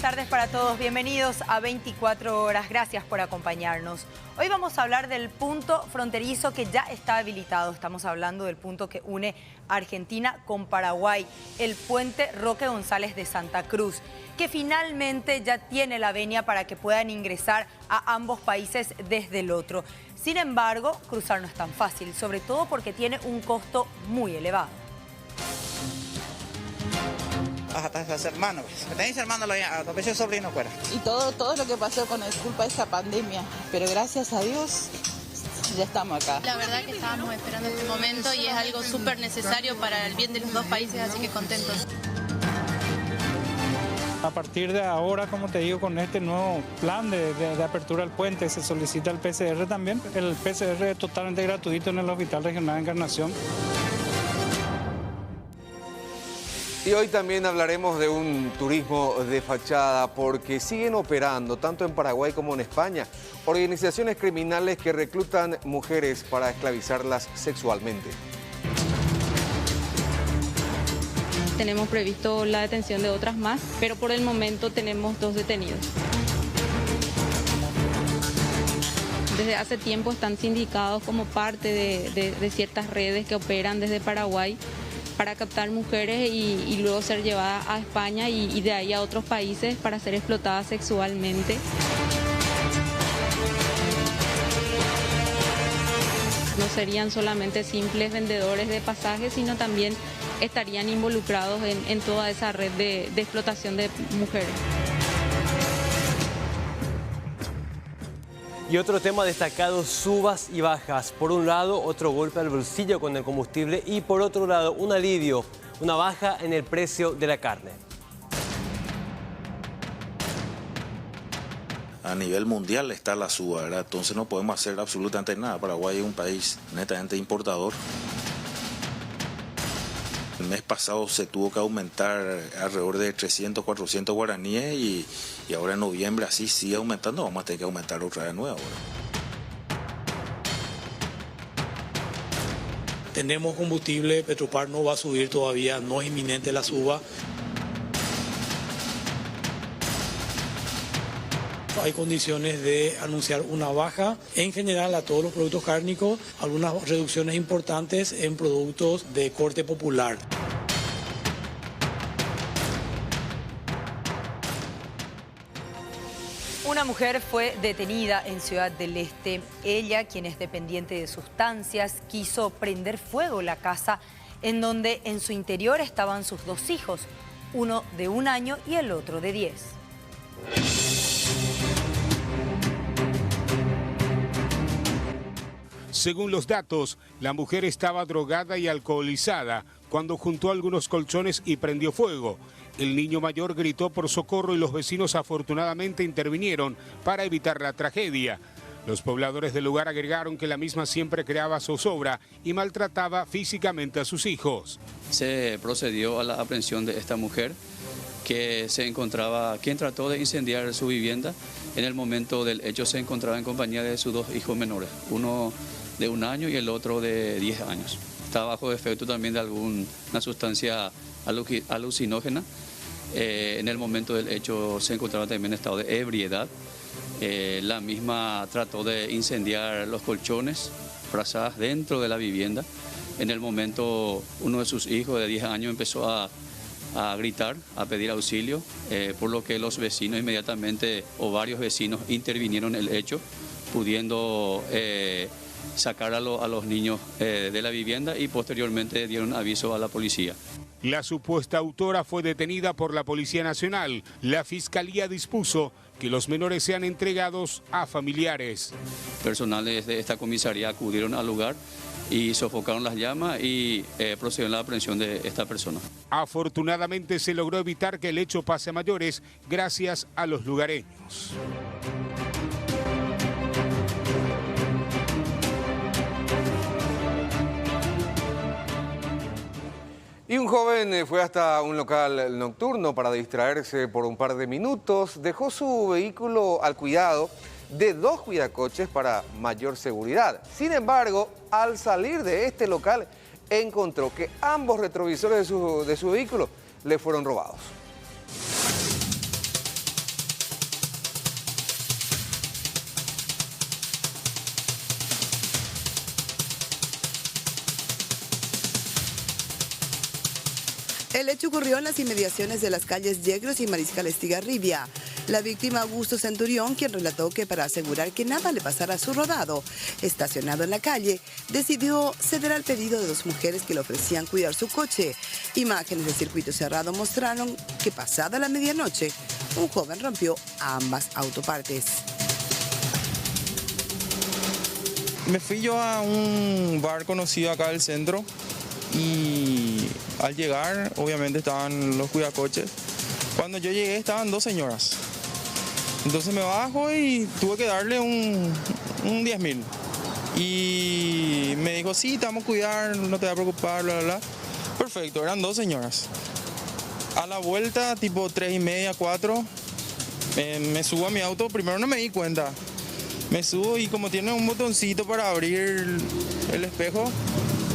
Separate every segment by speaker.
Speaker 1: tardes para todos. Bienvenidos a 24 horas. Gracias por acompañarnos. Hoy vamos a hablar del punto fronterizo que ya está habilitado. Estamos hablando del punto que une Argentina con Paraguay, el puente Roque González de Santa Cruz, que finalmente ya tiene la venia para que puedan ingresar a ambos países desde el otro. Sin embargo, cruzar no es tan fácil, sobre todo porque tiene un costo muy elevado.
Speaker 2: Hasta sus hermanos, tenéis hermanos, a veces sobrinos fuera.
Speaker 3: Y todo lo que pasó con culpa de esta pandemia, pero gracias a Dios ya estamos acá.
Speaker 4: La verdad que estábamos esperando este momento y es algo súper necesario para el bien de los dos países, así que contentos.
Speaker 5: A partir de ahora, como te digo, con este nuevo plan de apertura al puente, se solicita el PCR también. El PCR es totalmente gratuito en el Hospital Regional de Encarnación.
Speaker 6: Y hoy también hablaremos de un turismo de fachada porque siguen operando, tanto en Paraguay como en España, organizaciones criminales que reclutan mujeres para esclavizarlas sexualmente.
Speaker 7: Tenemos previsto la detención de otras más, pero por el momento tenemos 2 detenidos. Desde hace tiempo están sindicados como parte de ciertas redes que operan desde Paraguay para captar mujeres y luego ser llevadas a España y de ahí a otros países para ser explotadas sexualmente. No serían solamente simples vendedores de pasajes, sino también estarían involucrados en toda esa red de explotación de mujeres.
Speaker 8: Y otro tema destacado, subas y bajas. Por un lado, otro golpe al bolsillo con el combustible y por otro lado, un alivio, una baja en el precio de la carne.
Speaker 9: A nivel mundial está la suba, ¿verdad? Entonces no podemos hacer absolutamente nada. Paraguay es un país netamente importador. El mes pasado se tuvo que aumentar alrededor de 300, 400 guaraníes y ahora en noviembre así sigue aumentando. Vamos a tener que aumentar otra vez nueva ahora.
Speaker 10: Tenemos combustible, Petropar no va a subir todavía, no es inminente la suba. Hay condiciones de anunciar una baja en general a todos los productos cárnicos, algunas reducciones importantes en productos de corte popular.
Speaker 1: Una mujer fue detenida en Ciudad del Este. Ella, quien es dependiente de sustancias, quiso prender fuego la casa en donde en su interior estaban sus 2 hijos, uno de 1 año y el otro de 10.
Speaker 11: Según los datos, la mujer estaba drogada y alcoholizada cuando juntó algunos colchones y prendió fuego. El niño mayor gritó por socorro y los vecinos afortunadamente intervinieron para evitar la tragedia. Los pobladores del lugar agregaron que la misma siempre creaba zozobra y maltrataba físicamente a sus hijos.
Speaker 12: Se procedió a la aprehensión de esta mujer que se encontraba, quien trató de incendiar su vivienda. En el momento del hecho se encontraba en compañía de sus 2 hijos menores, uno de 1 año y el otro de 10 años. Está bajo efecto también de alguna sustancia alucinógena. En el momento del hecho se encontraba también en estado de ebriedad. La misma trató de incendiar los colchones, frazadas dentro de la vivienda. En el momento uno de sus hijos de 10 años empezó a gritar, a pedir auxilio, por lo que los vecinos inmediatamente, o varios vecinos, intervinieron en el hecho, pudiendo sacar a los niños de la vivienda y posteriormente dieron aviso a la policía.
Speaker 11: La supuesta autora fue detenida por la Policía Nacional. La Fiscalía dispuso que los menores sean entregados a familiares.
Speaker 12: Personales de esta comisaría acudieron al lugar y sofocaron las llamas y procedieron a la aprehensión de esta persona.
Speaker 11: Afortunadamente se logró evitar que el hecho pase a mayores gracias a los lugareños.
Speaker 6: Y un joven fue hasta un local nocturno para distraerse por un par de minutos. Dejó su vehículo al cuidado de 2 cuidacoches para mayor seguridad. Sin embargo, al salir de este local, encontró que ambos retrovisores de su vehículo le fueron robados.
Speaker 13: El hecho ocurrió en las inmediaciones de las calles Yegros y Mariscal Estigarribia. La víctima Augusto Centurión, quien relató que para asegurar que nada le pasara a su rodado, estacionado en la calle, decidió ceder al pedido de dos mujeres que le ofrecían cuidar su coche. Imágenes de circuito cerrado mostraron que pasada la medianoche, un joven rompió ambas autopartes.
Speaker 14: Me fui yo a un bar conocido acá del centro y al llegar obviamente estaban los cuidacoches. Cuando yo llegué estaban dos señoras. Entonces me bajo y tuve que darle un 10.000. Y me dijo, sí, te vamos a cuidar, no te va a preocupar, bla, bla, bla. Perfecto, eran dos señoras. A la vuelta, tipo 3:30, 4, me subo a mi auto. Primero no me di cuenta. Me subo y como tiene un botoncito para abrir el espejo,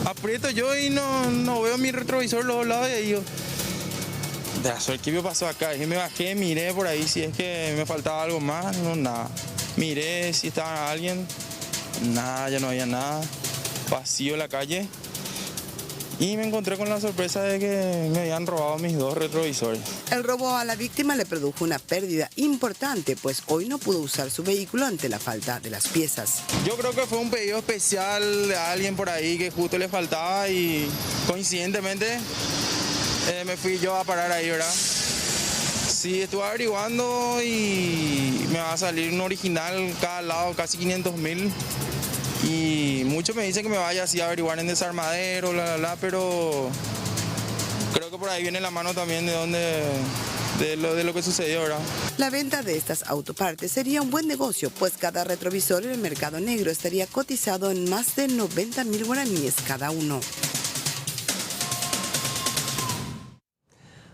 Speaker 14: aprieto yo y no veo mi retrovisor los dos lados y digo, de la suerte que me pasó acá. Y me bajé, miré por ahí si es que me faltaba algo más, no, nada. Miré si estaba alguien, nada, ya no había nada. Vacío la calle. Y me encontré con la sorpresa de que me habían robado mis dos retrovisores.
Speaker 13: El robo a la víctima le produjo una pérdida importante, pues hoy no pudo usar su vehículo ante la falta de las piezas.
Speaker 14: Yo creo que fue un pedido especial de alguien por ahí que justo le faltaba y coincidentemente me fui yo a parar ahí, ¿verdad? Sí, estuve averiguando y me va a salir un original cada lado, casi 500.000. Y muchos me dicen que me vaya así a averiguar en desarmadero, pero creo que por ahí viene la mano también de lo que sucedió, ¿verdad?
Speaker 13: La venta de estas autopartes sería un buen negocio, pues cada retrovisor en el mercado negro estaría cotizado en más de 90.000 guaraníes cada uno.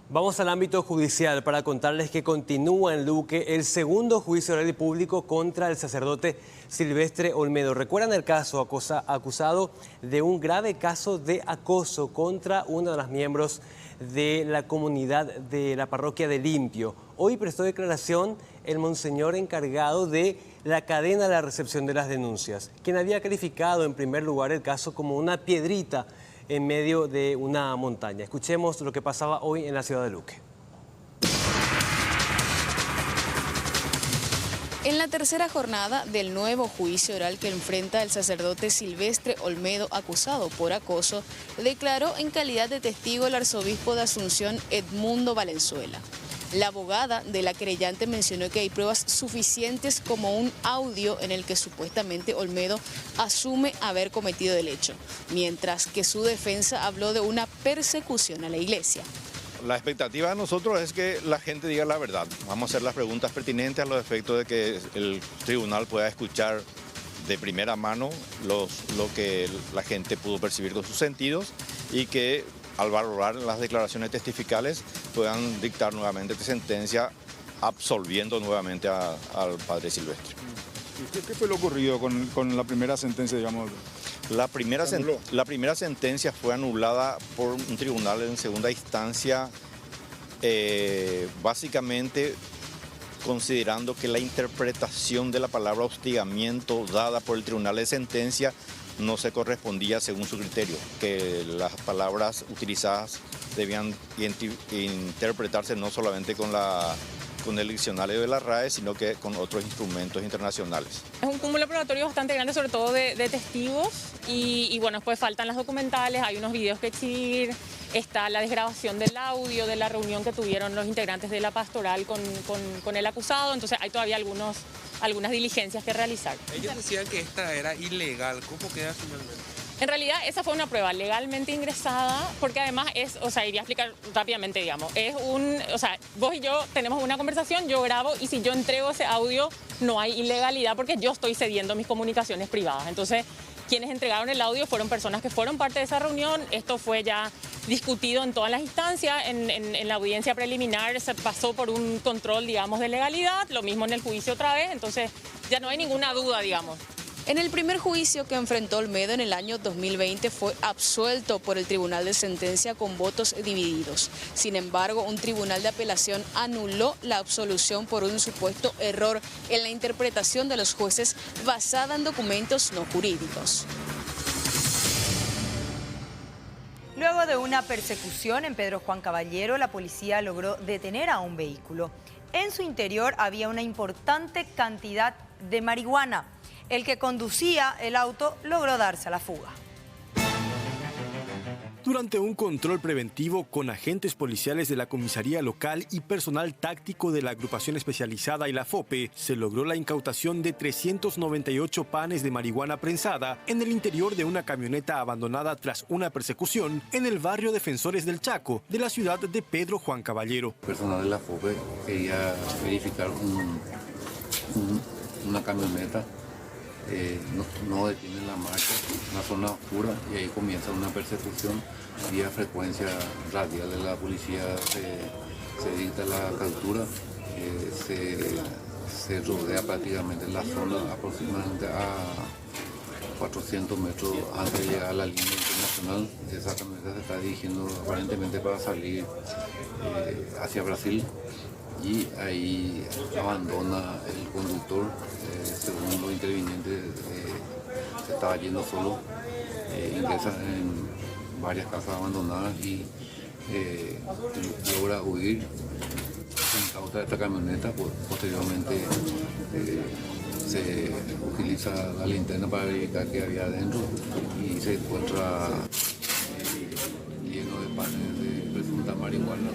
Speaker 8: Vamos al ámbito judicial para contarles que continúa en Luque el segundo juicio oral y público contra el sacerdote Silvestre Olmedo. ¿Recuerdan el caso acusado de un grave caso de acoso contra uno de los miembros de la comunidad de la parroquia de Limpio? Hoy prestó declaración el monseñor encargado de la cadena de la recepción de las denuncias, quien había calificado en primer lugar el caso como una piedrita en medio de una montaña. Escuchemos lo que pasaba hoy en la ciudad de Luque.
Speaker 15: En la tercera jornada del nuevo juicio oral que enfrenta el sacerdote Silvestre Olmedo acusado por acoso, declaró en calidad de testigo el arzobispo de Asunción Edmundo Valenzuela. La abogada de la querellante mencionó que hay pruebas suficientes como un audio en el que supuestamente Olmedo asume haber cometido el hecho, mientras que su defensa habló de una persecución a la iglesia.
Speaker 16: La expectativa de nosotros es que la gente diga la verdad. Vamos a hacer las preguntas pertinentes a los efectos de que el tribunal pueda escuchar de primera mano lo que la gente pudo percibir con sus sentidos y que al valorar las declaraciones testificales puedan dictar nuevamente sentencia absolviendo nuevamente al padre Silvestre.
Speaker 17: ¿Y qué fue lo ocurrido con la primera sentencia, digamos?
Speaker 16: La primera sentencia fue anulada por un tribunal en segunda instancia, básicamente considerando que la interpretación de la palabra hostigamiento dada por el tribunal de sentencia no se correspondía según su criterio, que las palabras utilizadas debían interpretarse no solamente con el diccionario de la RAE, sino que con otros instrumentos internacionales.
Speaker 18: Es un cúmulo probatorio bastante grande, sobre todo de testigos, y bueno, después faltan las documentales, hay unos videos que exhibir, está la desgrabación del audio de la reunión que tuvieron los integrantes de la pastoral con el acusado, entonces hay todavía algunas diligencias que realizar.
Speaker 19: Ellos decían que esta era ilegal, ¿cómo queda finalmente?
Speaker 18: En realidad esa fue una prueba legalmente ingresada, porque además es, o sea, iría a explicar rápidamente, digamos, vos y yo tenemos una conversación, yo grabo y si yo entrego ese audio no hay ilegalidad porque yo estoy cediendo mis comunicaciones privadas. Entonces, quienes entregaron el audio fueron personas que fueron parte de esa reunión, esto fue ya discutido en todas las instancias, en la audiencia preliminar se pasó por un control, digamos, de legalidad, lo mismo en el juicio otra vez, entonces ya no hay ninguna duda, digamos.
Speaker 15: En el primer juicio que enfrentó Olmedo en el año 2020 fue absuelto por el Tribunal de Sentencia con votos divididos. Sin embargo, un tribunal de apelación anuló la absolución por un supuesto error en la interpretación de los jueces basada en documentos no jurídicos.
Speaker 1: Luego Luego de una persecución en Pedro Juan Caballero, la policía logró detener a un vehículo. En su interior había una importante cantidad de marihuana. El que conducía el auto logró darse a la fuga.
Speaker 20: Durante un control preventivo con agentes policiales de la comisaría local y personal táctico de la agrupación especializada y la FOPE, se logró la incautación de 398 panes de marihuana prensada en el interior de una camioneta abandonada tras una persecución en el barrio Defensores del Chaco de la ciudad de Pedro Juan Caballero.
Speaker 21: Personal de la FOPE quería verificar una camioneta. No detienen la marcha, una zona oscura, y ahí comienza una persecución vía frecuencia radial de la policía, se dicta la captura, se rodea prácticamente la zona aproximadamente a 400 metros antes de llegar a la línea internacional. Esa camioneta se está dirigiendo aparentemente para salir hacia Brasil. Y ahí abandona el conductor, según los intervinientes, se estaba yendo solo, ingresa en varias casas abandonadas y logra huir, se incauta esta camioneta. Posteriormente se utiliza la linterna para verificar qué había adentro y se encuentra lleno de panes de presunta marihuana,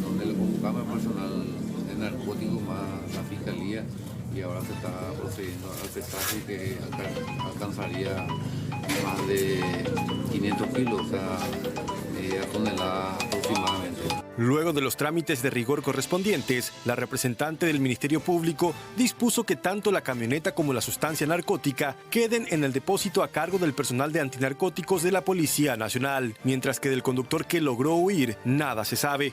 Speaker 21: donde le convocamos al personal de narcóticos más la fiscalía, y ahora se está procediendo al pesaje que alcanzaría más de 500 kilos, o sea, media tonelada aproximadamente.
Speaker 20: Luego de los trámites de rigor correspondientes, la representante del Ministerio Público dispuso que tanto la camioneta como la sustancia narcótica queden en el depósito a cargo del personal de antinarcóticos de la Policía Nacional, mientras que del conductor que logró huir, nada se sabe.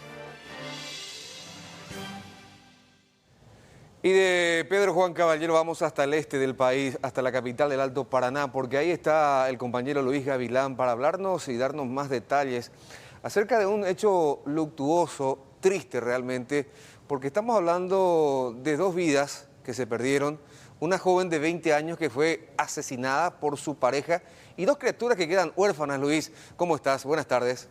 Speaker 6: Y de Pedro Juan Caballero vamos hasta el este del país, hasta la capital del Alto Paraná, porque ahí está el compañero Luis Gavilán para hablarnos y darnos más detalles acerca de un hecho luctuoso, triste realmente, porque estamos hablando de dos vidas que se perdieron, una joven de 20 años que fue asesinada por su pareja y dos criaturas que quedan huérfanas. Luis, ¿cómo estás? Buenas tardes.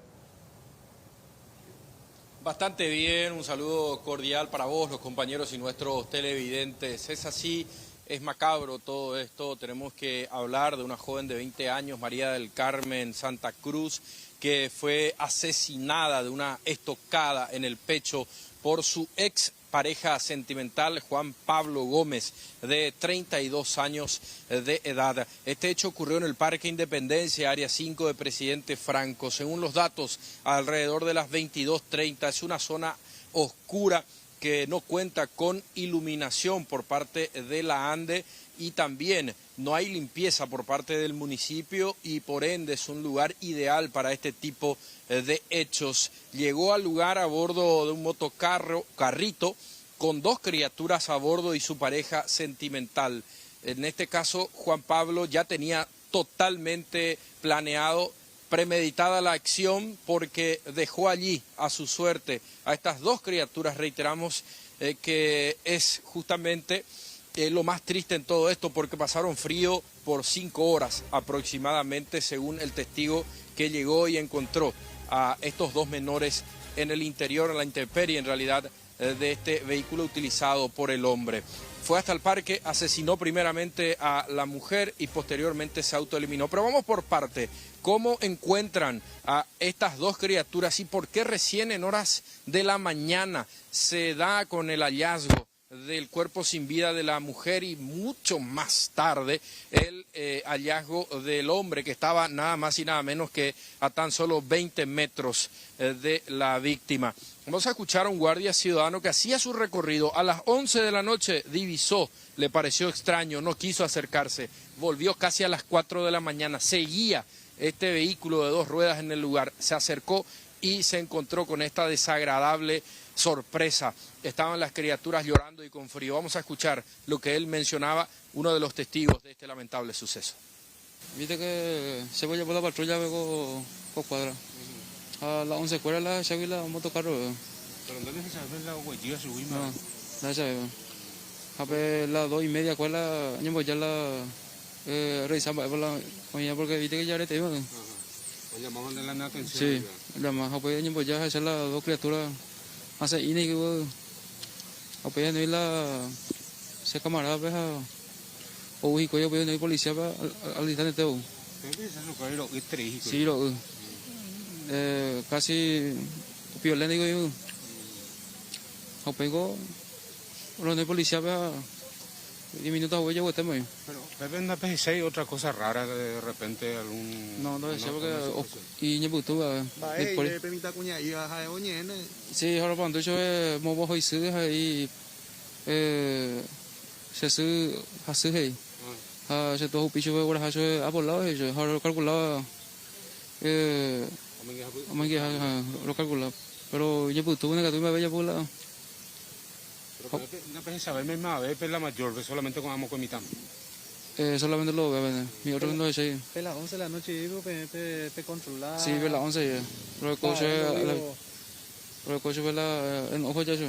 Speaker 22: Bastante bien, un saludo cordial para vos, los compañeros y nuestros televidentes. Es así, es macabro todo esto. Tenemos que hablar de una joven de 20 años, María del Carmen Santa Cruz, que fue asesinada de una estocada en el pecho por su ex pareja sentimental, Juan Pablo Gómez, de 32 años de edad. Este hecho ocurrió en el Parque Independencia, área 5 de Presidente Franco. Según los datos, alrededor de las 22:30, es una zona oscura que no cuenta con iluminación por parte de la ANDE y también no hay limpieza por parte del municipio y por ende es un lugar ideal para este tipo de hechos. Llegó al lugar a bordo de un motocarrito con dos criaturas a bordo y su pareja sentimental. En este caso, Juan Pablo ya tenía totalmente planeado, premeditada la acción, porque dejó allí a su suerte a estas dos criaturas. Reiteramos que es justamente lo más triste en todo esto, porque pasaron frío por 5 horas aproximadamente, según el testigo que llegó y encontró a estos dos menores en el interior, en la intemperie en realidad, de este vehículo utilizado por el hombre. Fue hasta el parque, asesinó primeramente a la mujer y posteriormente se autoeliminó. Pero vamos por parte. ¿Cómo encuentran a estas dos criaturas y por qué recién en horas de la mañana se da con el hallazgo del cuerpo sin vida de la mujer y mucho más tarde el hallazgo del hombre, que estaba nada más y nada menos que a tan solo 20 metros de la víctima? Vamos a escuchar a un guardia ciudadano que hacía su recorrido. A las 11 de la noche divisó, le pareció extraño, no quiso acercarse, volvió casi a las 4 de la mañana, seguía este vehículo de 2 ruedas en el lugar, se acercó y se encontró con esta desagradable sorpresa. Estaban las criaturas llorando y con frío. Vamos a escuchar lo que él mencionaba, uno de los testigos de este lamentable suceso.
Speaker 12: Viste que se fue por la patrulla con cuadra. A las 11 cuadras la llave la motocarro.
Speaker 11: ¿Pero dónde se sabe la huella su huima?
Speaker 12: No, la llave. A las 2:30 cuadras, ya la revisamos porque viste que ya te iba.
Speaker 11: Llamaban de la atención.
Speaker 12: Sí, llamaban, pues ya voy a hacer las dos criaturas, hace ini que voy, pues no la, se camarada, pues o uy, coño, pues no hay policía, al instante teo. Sí, lo, casi violento digo yo, pues no hay policía, pues 10 minutos voy a votar muy.
Speaker 11: Pero Pepe anda si hay otra cosa rara de repente algún.
Speaker 12: No sé porque y ni puto va.
Speaker 19: Vale, permita cuña y baja de oñene.
Speaker 12: Sí, ahora cuando yo mo bo hoy sư hay se sư ha sư hay. Se todo picho ahora ha yo abolado y yo ahora calculaba lo calculaba. Pero ni puto una que tú me vaya por la.
Speaker 11: No pensé saber misma vez, la mayor, solamente con amo con mi tam.
Speaker 12: Solamente lo veo, mi otro no es ahí.
Speaker 2: Pe las 11 de la noche digo, pe controlar.
Speaker 12: Sí, pe las 11 ya. Pero el coche ve la en ojo ya yo.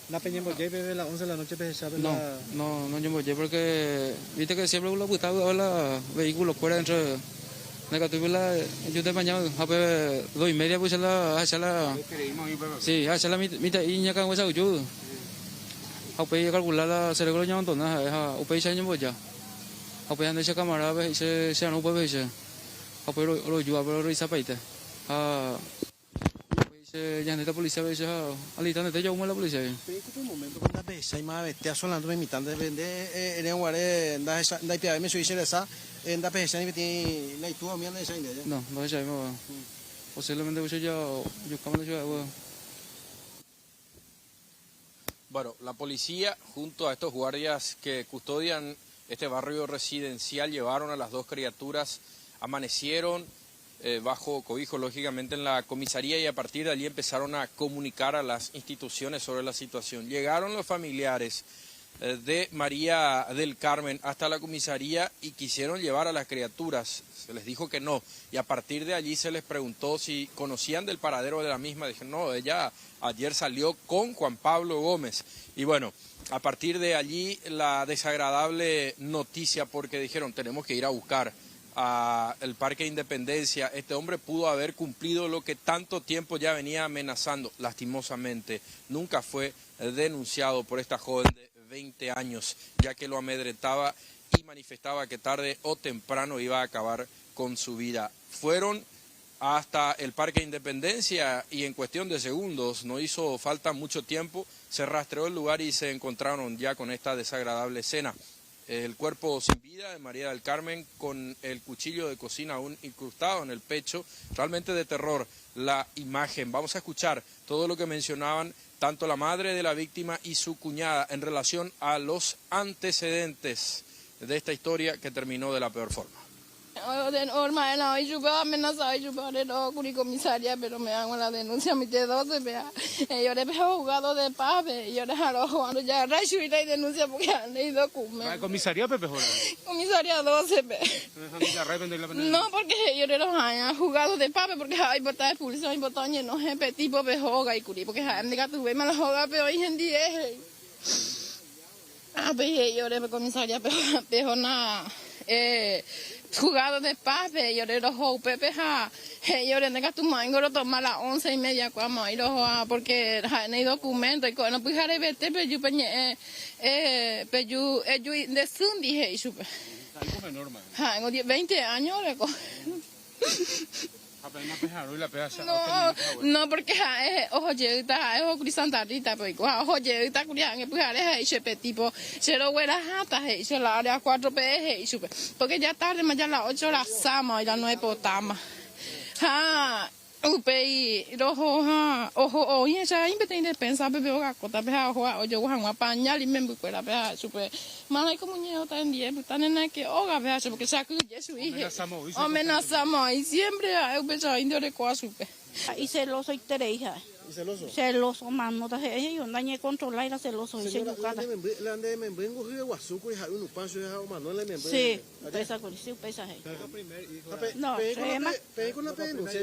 Speaker 2: La peña boye pe las 11 de la noche pe sabe la.
Speaker 12: No yo boye porque viste que siempre lo gustaba la vehículo fuera dentro. Negativo la yo de mañana a ver 2:30 pues la sí hacia la mitad y ya can sao yo học pe calcular la se le nhau tổn na học pe sai nhau ya học pe anh sẽ camera về sẽ nó về sẽ học pe rồi yo rồi sa paite se ya neta policía ve ya alitando te yo la policía
Speaker 2: pe un momento cuando pe sai ma te solando me mitande vende en guare da pia me suice esa en da pesa ni ti nei tu mi anda sai de
Speaker 12: no sai ma posiblemente yo camino yo.
Speaker 22: Bueno, la policía junto a estos guardias que custodian este barrio residencial llevaron a las dos criaturas, amanecieron bajo cobijo lógicamente en la comisaría y a partir de allí empezaron a comunicar a las instituciones sobre la situación. Llegaron los familiares de María del Carmen hasta la comisaría y quisieron llevar a las criaturas, se les dijo que no, y a partir de allí se les preguntó si conocían del paradero de la misma, dijeron no, ella ayer salió con Juan Pablo Gómez, y bueno, a partir de allí la desagradable noticia porque dijeron tenemos que ir a buscar al Parque Independencia, este hombre pudo haber cumplido lo que tanto tiempo ya venía amenazando, lastimosamente, nunca fue denunciado por esta joven de 20 años, ya que lo amedrentaba y manifestaba que tarde o temprano iba a acabar con su vida. Fueron hasta el Parque Independencia y en cuestión de segundos, no hizo falta mucho tiempo, se rastreó el lugar y se encontraron ya con esta desagradable escena. El cuerpo sin vida de María del Carmen con el cuchillo de cocina aún incrustado en el pecho, realmente de terror la imagen. Vamos a escuchar todo lo que mencionaban tanto la madre de la víctima y su cuñada en relación a los antecedentes de esta historia que terminó de la peor forma.
Speaker 3: Yo amenazado de no comisaría, pero me hago la denuncia mi de 12, yo le he jugado de paz, yo le he jugado ya rayo y la denuncia porque han leído documentos.
Speaker 11: ¿Comisaría Pepe Jora?
Speaker 3: Comisaría 12, no, porque yo le he jugado de paz, porque hay botas de pulso, hay botones, no es tipo de joga y curi, porque hay que tuve mal joga, pero hoy en día yo le comisaría, pero nada. Jugado de paz, yo le rojo Pepe, yo le tengo tu mango, lo toma a las 11:30, cuando hay rojo, porque no hay documento, y cuando pues haré vete, pero yo de Zoom dije, super.
Speaker 11: Algo normal.
Speaker 3: 20 años, no, porque ojo llegita, ojo crisantarita, pues ojo llegita, curian, pues haré tipo, se lo huele a jata, se la área 4 PG, porque ya tarde, más ya las 8 la sama y las 9 potama. Upei, ojo, oye, ya impetente pensar, bebé, o cota, o yo voy a pañal y me voy a super. Malay como niño tan día, tan en que oga, porque saco ya su hija. Amenazamos y siempre hay un beso indio de coasupe.
Speaker 23: Y celoso y tereja.
Speaker 2: ¿Y celoso?
Speaker 23: Celoso, mano, yo dañé controlar y la celoso.
Speaker 2: Señora, la ande me vengo de Guasuco y hay un paso de Manuel le membre.
Speaker 23: Sí, pesa con sí, pesa. No,
Speaker 2: con la denuncia.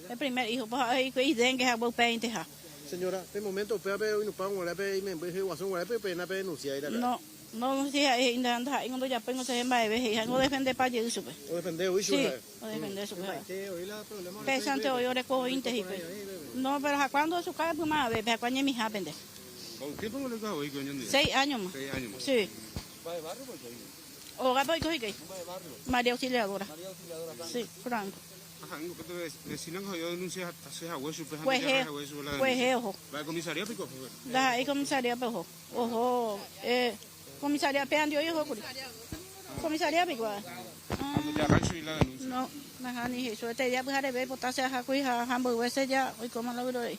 Speaker 23: El primer hijo, pues y dengue a vos peinte ja.
Speaker 2: Señora, de momento pe be no pa ngora pe membre de Guasuco ngora pe pena pe denuncia ira.
Speaker 23: No, No sé ainda anda cuando ya pengo se va a ver, no defender para yo supe.
Speaker 2: O defender hoy
Speaker 23: Sí, o defender su. Pensante hoy ore co inte no, pero cuando su cara más ver, pero cuando mi hija pende.
Speaker 11: ¿Qué pongo le cago hoy coño?
Speaker 23: 6 años más.
Speaker 11: 6 años más.
Speaker 23: Sí.
Speaker 11: ¿Va de barrio por qué?
Speaker 23: O gato y coge.
Speaker 11: ¿Va de barrio?
Speaker 23: María Auxiliadora. Sí, Franco.
Speaker 11: Ajá, vecinos que yo denuncié hasta 6 abuelos,
Speaker 23: Pues ojo.
Speaker 11: ¿Va a comisaría pico?
Speaker 23: Da ahí comisaría pejo. Ojo, comisaría peando yo ojo. Comisaría pico.
Speaker 11: Cuando te arrancho y la denuncia.
Speaker 23: No, nada ni eso. Este ya pues haré ver potasio a cuija hamburguesa ya hoy como lo veo ahí.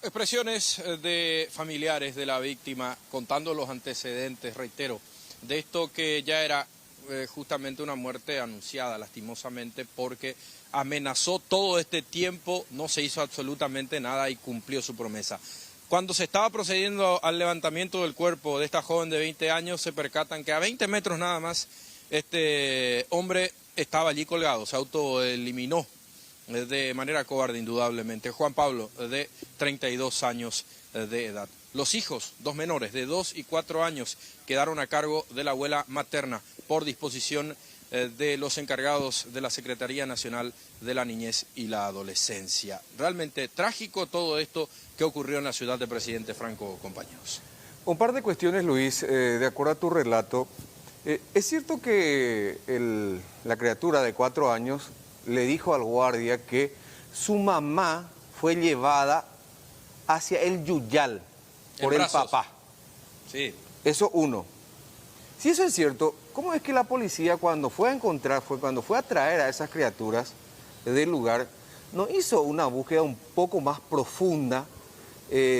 Speaker 22: Expresiones de familiares de la víctima contando los antecedentes, reitero, de esto que ya era justamente una muerte anunciada, lastimosamente, porque amenazó todo este tiempo, no se hizo absolutamente nada y cumplió su promesa. Cuando se estaba procediendo al levantamiento del cuerpo de esta joven de 20 años, se percatan que a 20 metros nada más este hombre estaba allí colgado, se autoeliminó de manera cobarde, indudablemente. Juan Pablo, de 32 años de edad. Los hijos, 2 menores, de 2 y 4 años, quedaron a cargo de la abuela materna por disposición de los encargados de la Secretaría Nacional de la Niñez y la Adolescencia. Realmente trágico todo esto que ocurrió en la ciudad de Presidente Franco, compañeros.
Speaker 6: Un par de cuestiones, Luis, de acuerdo a tu relato. ¿Es cierto que la criatura de 4 años le dijo al guardia que su mamá fue llevada hacia el Yuyal por el papá?
Speaker 22: Sí.
Speaker 6: Eso uno. Si eso es cierto, ¿cómo es que la policía cuando fue a traer a esas criaturas del lugar, no hizo una búsqueda un poco más profunda,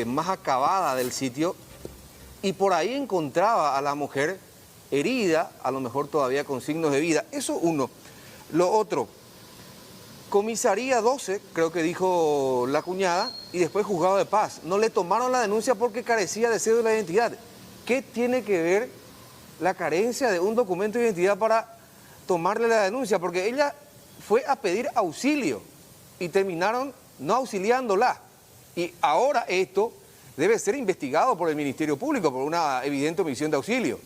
Speaker 6: más acabada del sitio, y por ahí encontraba a la mujer herida, a lo mejor todavía con signos de vida? Eso uno. Lo otro, comisaría 12, creo que dijo la cuñada, y después juzgado de paz. No le tomaron la denuncia porque carecía de cédula de identidad. ¿Qué tiene que ver la carencia de un documento de identidad para tomarle la denuncia? Porque ella fue a pedir auxilio y terminaron no auxiliándola. Y ahora esto debe ser investigado por el Ministerio Público por una evidente omisión de auxilio.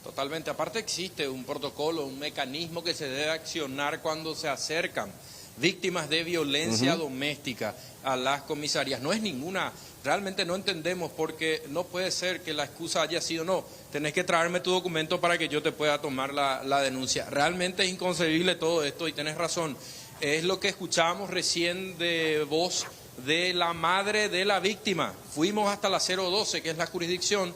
Speaker 22: Totalmente. Aparte existe un protocolo, un mecanismo que se debe accionar cuando se acercan víctimas de violencia doméstica a las comisarías. No es ninguna, realmente no entendemos, porque no puede ser que la excusa haya sido no, tenés que traerme tu documento para que yo te pueda tomar la denuncia. Realmente es inconcebible todo esto y tenés razón. Es lo que escuchábamos recién de voz de la madre de la víctima. Fuimos hasta la 012, que es la jurisdicción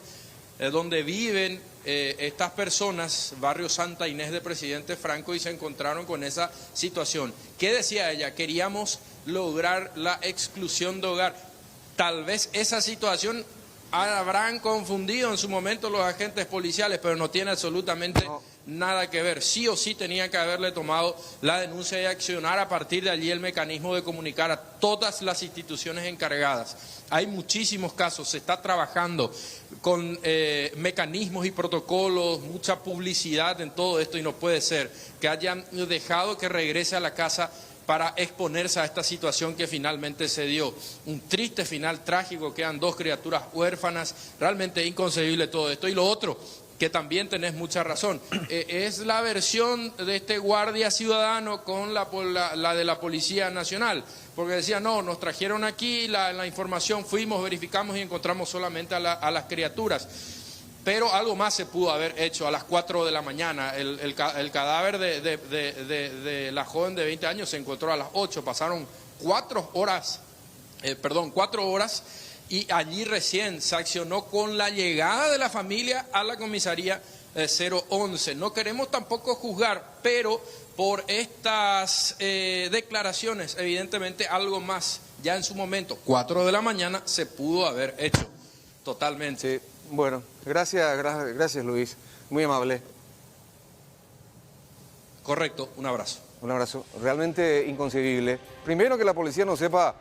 Speaker 22: donde viven estas personas, barrio Santa Inés de Presidente Franco, y se encontraron con esa situación. ¿Qué decía ella? Queríamos lograr la exclusión de hogar. Tal vez esa situación habrán confundido en su momento los agentes policiales, pero no tiene absolutamente nada que ver. Sí o sí tenían que haberle tomado la denuncia y accionar a partir de allí el mecanismo de comunicar a todas las instituciones encargadas. Hay muchísimos casos, se está trabajando con mecanismos y protocolos, mucha publicidad en todo esto, y no puede ser que hayan dejado que regrese a la casa para exponerse a esta situación que finalmente se dio. Un triste final trágico, quedan 2 criaturas huérfanas, realmente inconcebible todo esto. Y lo otro, que también tenés mucha razón, es la versión de este guardia ciudadano con la de la Policía Nacional, porque decía, no, nos trajeron aquí la información, fuimos, verificamos y encontramos solamente a las criaturas. Pero algo más se pudo haber hecho a las 4 de la mañana. El cadáver de la joven de 20 años se encontró a las 8, pasaron 4 horas, y allí recién se accionó con la llegada de la familia a la comisaría 011. No queremos tampoco juzgar, pero por estas declaraciones, evidentemente algo más ya en su momento, 4 de la mañana, se pudo haber hecho totalmente.
Speaker 6: Sí. Bueno, gracias Luis, muy amable.
Speaker 22: Correcto, un abrazo.
Speaker 6: Un abrazo, realmente inconcebible. Primero, que la policía no sepa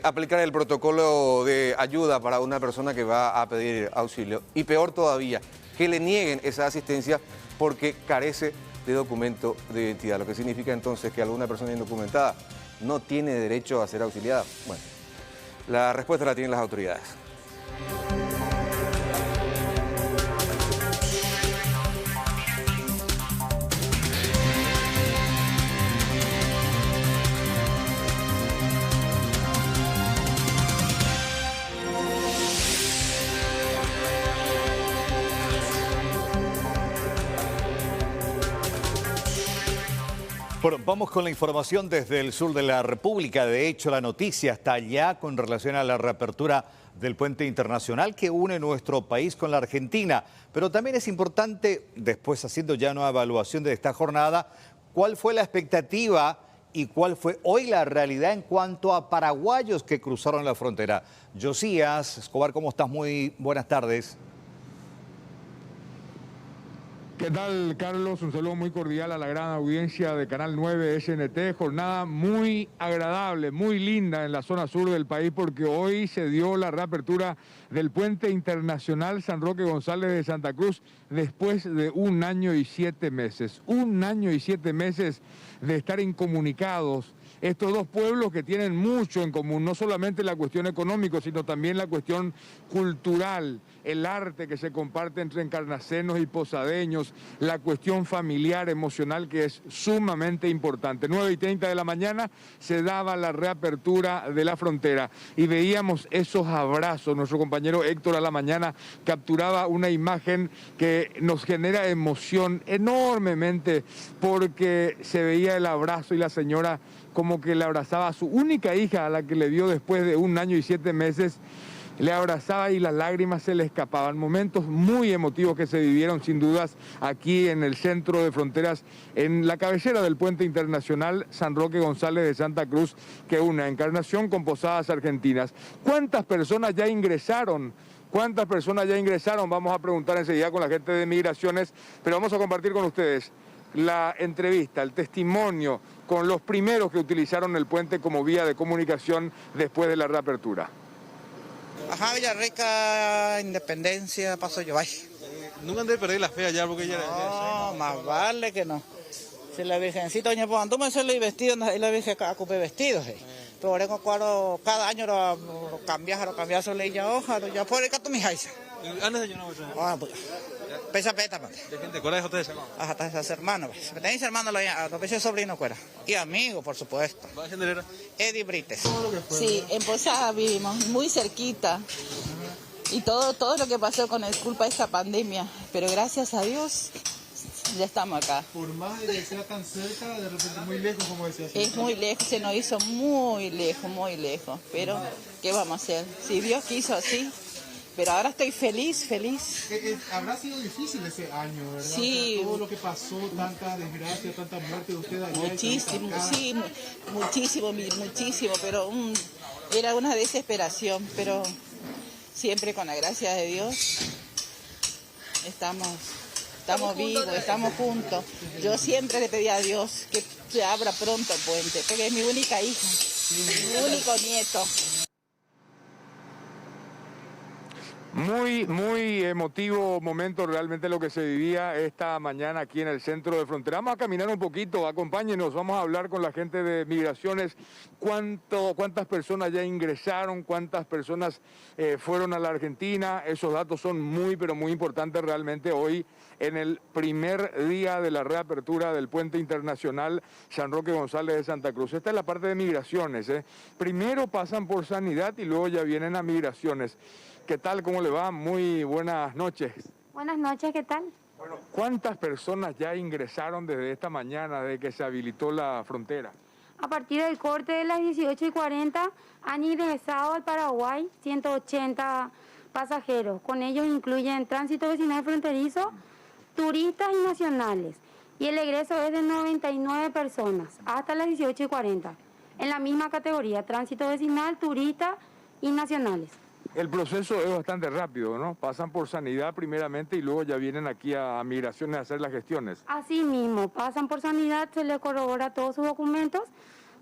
Speaker 6: aplicar el protocolo de ayuda para una persona que va a pedir auxilio. Y peor todavía, que le nieguen esa asistencia porque carece de documento de identidad. Lo que significa entonces que alguna persona indocumentada no tiene derecho a ser auxiliada. Bueno. La respuesta la tienen las autoridades.
Speaker 4: Bueno, vamos con la información desde el sur de la República. De hecho, la noticia está allá con relación a la reapertura del puente internacional que une nuestro país con la Argentina. Pero también es importante, después haciendo ya una evaluación de esta jornada, cuál fue la expectativa y cuál fue hoy la realidad en cuanto a paraguayos que cruzaron la frontera. Josías Escobar, ¿cómo estás? Muy buenas tardes.
Speaker 17: ¿Qué tal, Carlos? Un saludo muy cordial a la gran audiencia de Canal 9 SNT. Jornada muy agradable, muy linda en la zona sur del país porque hoy se dio la reapertura del puente internacional San Roque González de Santa Cruz después de 1 año y 7 meses. 1 año y 7 meses de estar incomunicados. Estos dos pueblos que tienen mucho en común, no solamente la cuestión económica, sino también la cuestión cultural, el arte que se comparte entre encarnacenos y posadeños, la cuestión familiar, emocional, que es sumamente importante. 9:30 de la mañana se daba la reapertura de la frontera y veíamos esos abrazos. Nuestro compañero Héctor a la mañana capturaba una imagen que nos genera emoción enormemente porque se veía el abrazo y la señora como que le abrazaba a su única hija, a la que le vio después de 1 año y 7 meses, le abrazaba y las lágrimas se le escapaban. Momentos muy emotivos que se vivieron sin dudas aquí en el centro de fronteras, en la cabecera del puente internacional San Roque González de Santa Cruz, que une a Encarnación con Posadas Argentinas. ¿Cuántas personas ya ingresaron? ¿Cuántas personas ya ingresaron? Vamos a preguntar enseguida con la gente de Migraciones, pero vamos a compartir con ustedes la entrevista, el testimonio con los primeros que utilizaron el puente como vía de comunicación después de la reapertura.
Speaker 5: Ajá, Villarrica, Independencia, Paso Yobay.
Speaker 2: Nunca han de perder la fe allá porque ya...
Speaker 5: No, más vale que no. Si la virgencita, doña Juan, tú me suele ir vestido, y la virgen ocupe vestidos. Pero ahora cada año lo cambias, solo ella hoja, ya por el cato mi jaisa.
Speaker 2: ¿Antes de yo no voy
Speaker 5: a pues, pesa peta, man.
Speaker 2: ¿De gente? ¿Cuál es ustedes, hermano?
Speaker 5: Hasta esas hermanos. Tenéis hermanos, los veces sobrinos, fuera. Y amigos, por supuesto.
Speaker 2: ¿Va a ser
Speaker 5: Eddie Brites.
Speaker 23: Sí, en Posada vivimos, muy cerquita. Y todo lo que pasó con el culpa de esta pandemia. Pero gracias a Dios, ya estamos acá.
Speaker 17: Por más de que sea tan cerca, de repente muy lejos, como decías.
Speaker 23: Es muy lejos, se nos hizo muy lejos. Pero, ¿qué vamos a hacer? Si Dios quiso así. Pero ahora estoy feliz.
Speaker 17: Habrá sido difícil ese año, ¿verdad?
Speaker 23: Sí.
Speaker 17: O sea, todo lo que pasó, tanta desgracia, tanta muerte de usted allá.
Speaker 23: Muchísimo, sí, muchísimo, pero era una desesperación, pero siempre con la gracia de Dios estamos vivos, estamos juntos. Yo siempre le pedí a Dios que se abra pronto el puente, porque es mi única hija, mi único nieto.
Speaker 17: Muy emotivo momento realmente lo que se vivía esta mañana aquí en el centro de frontera. Vamos a caminar un poquito, acompáñenos, vamos a hablar con la gente de Migraciones. ¿Cuántas personas ya ingresaron? ¿Cuántas personas fueron a la Argentina? Esos datos son pero muy importantes realmente hoy en el primer día de la reapertura del puente internacional San Roque González de Santa Cruz. Esta es la parte de Migraciones. Primero pasan por Sanidad y luego ya vienen a Migraciones. ¿Qué tal? ¿Cómo le va? Muy buenas noches.
Speaker 7: Buenas noches, ¿qué tal?
Speaker 17: Bueno, ¿cuántas personas ya ingresaron desde esta mañana, desde que se habilitó la frontera?
Speaker 7: A partir del corte de las 18:40 han ingresado al Paraguay 180 pasajeros. Con ellos incluyen tránsito vecinal fronterizo, turistas y nacionales. Y el egreso es de 99 personas hasta las 18:40. En la misma categoría, tránsito vecinal, turistas y nacionales.
Speaker 17: El proceso es bastante rápido, ¿no? Pasan por Sanidad primeramente y luego ya vienen aquí a Migraciones a hacer las gestiones.
Speaker 7: Así mismo, pasan por Sanidad, se les corrobora todos sus documentos.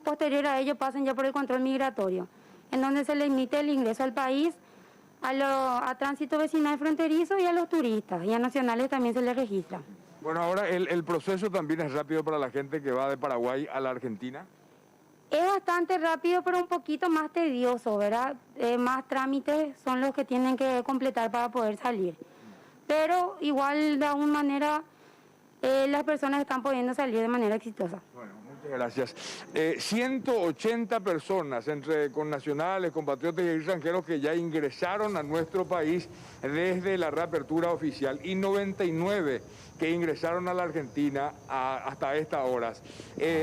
Speaker 7: Posterior a ello pasan ya por el control migratorio, en donde se les emite el ingreso al país, a tránsito vecinal fronterizo y a los turistas. Y a nacionales también se les registra.
Speaker 17: Bueno, ahora el proceso también es rápido para la gente que va de Paraguay a la Argentina.
Speaker 7: Es bastante rápido, pero un poquito más tedioso, ¿verdad? Más trámites son los que tienen que completar para poder salir. Pero igual, de alguna manera, las personas están pudiendo salir de manera exitosa.
Speaker 17: Bueno, muchas gracias. 180 personas, entre connacionales, compatriotas y extranjeros, que ya ingresaron a nuestro país desde la reapertura oficial, y 99 que ingresaron a la Argentina hasta estas horas.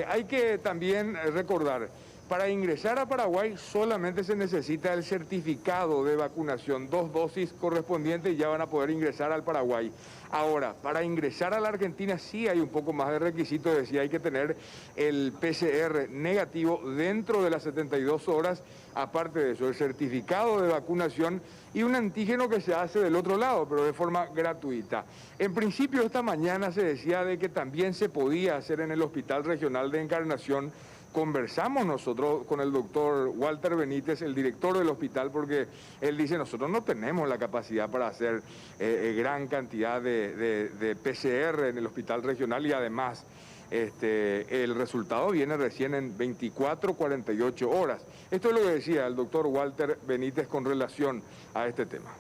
Speaker 17: Hay que también recordar, para ingresar a Paraguay solamente se necesita el certificado de vacunación, 2 dosis correspondientes y ya van a poder ingresar al Paraguay. Ahora, para ingresar a la Argentina sí hay un poco más de requisitos, es decir, hay que tener el PCR negativo dentro de las 72 horas, aparte de eso, el certificado de vacunación y un antígeno que se hace del otro lado, pero de forma gratuita. En principio, esta mañana se decía de que también se podía hacer en el Hospital Regional de Encarnación. Conversamos nosotros con el doctor Walter Benítez, el director del hospital, porque él dice, nosotros no tenemos la capacidad para hacer gran cantidad de PCR en el hospital regional, y además el resultado viene recién en 24, 48 horas. Esto es lo que decía el doctor Walter Benítez con relación a este tema.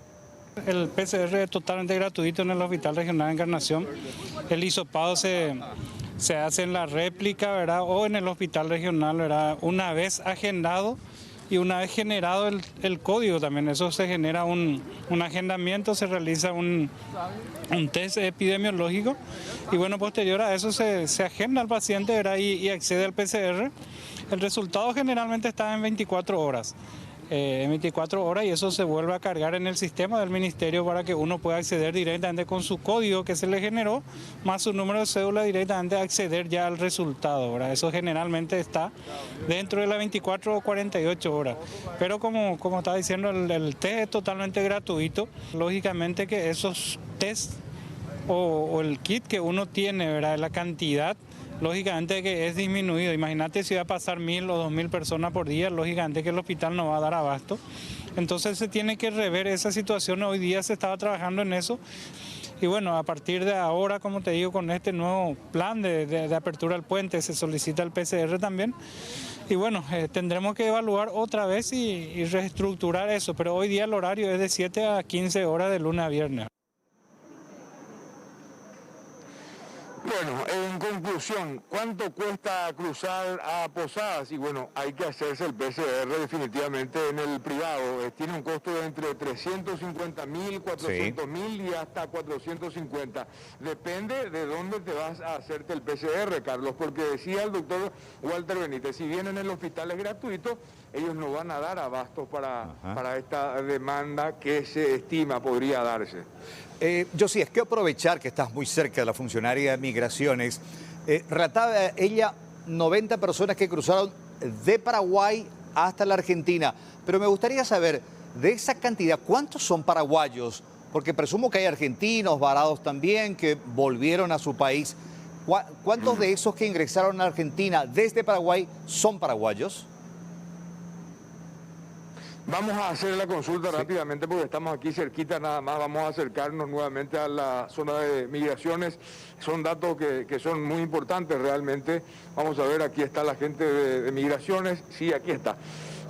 Speaker 9: El PCR es totalmente gratuito en el Hospital Regional de Encarnación. El hisopado se hace en la réplica, ¿verdad? O en el hospital regional, ¿verdad? Una vez agendado y una vez generado el código también. Eso se genera un agendamiento, se realiza un test epidemiológico y bueno, posterior a eso se agenda al paciente, ¿verdad? Y accede al PCR. El resultado generalmente está en 24 horas. En 24 horas, y eso se vuelve a cargar en el sistema del ministerio para que uno pueda acceder directamente con su código que se le generó, más su número de cédula, directamente acceder ya al resultado, ¿verdad? Eso generalmente está dentro de las 24 o 48 horas. Pero como estaba diciendo, el test es totalmente gratuito. Lógicamente que esos test o el kit que uno tiene, ¿verdad? La cantidad, lógicamente que es disminuido. Imagínate si va a pasar 1.000 o 2.000 personas por día, lógicamente que el hospital no va a dar abasto. Entonces se tiene que rever esa situación. Hoy día se estaba trabajando en eso. Y bueno, a partir de ahora, como te digo, con este nuevo plan de apertura al puente, se solicita el PCR también. Y bueno, tendremos que evaluar otra vez y reestructurar eso. Pero hoy día el horario es de 7 a 15 horas de lunes a viernes.
Speaker 17: Bueno, en conclusión, ¿cuánto cuesta cruzar a Posadas? Y bueno, hay que hacerse el PCR definitivamente en el privado. Tiene un costo de entre 350.000, 400.000 y hasta 450. Depende de dónde te vas a hacerte el PCR, Carlos, porque decía el doctor Walter Benítez, si bien en el hospital es gratuito, ellos no van a dar abastos para esta demanda que se estima podría darse.
Speaker 4: Josy, es que aprovechar que estás muy cerca de la funcionaria de Migraciones. Relataba ella 90 personas que cruzaron de Paraguay hasta la Argentina. Pero me gustaría saber, de esa cantidad, ¿cuántos son paraguayos? Porque presumo que hay argentinos, varados también, que volvieron a su país. ¿Cuántos de esos que ingresaron a Argentina desde Paraguay son paraguayos?
Speaker 17: Vamos a hacer la consulta rápidamente porque estamos aquí cerquita nada más. Vamos a acercarnos nuevamente a la zona de migraciones. Son datos que son muy importantes realmente. Vamos a ver, aquí está la gente de migraciones. Sí, aquí está.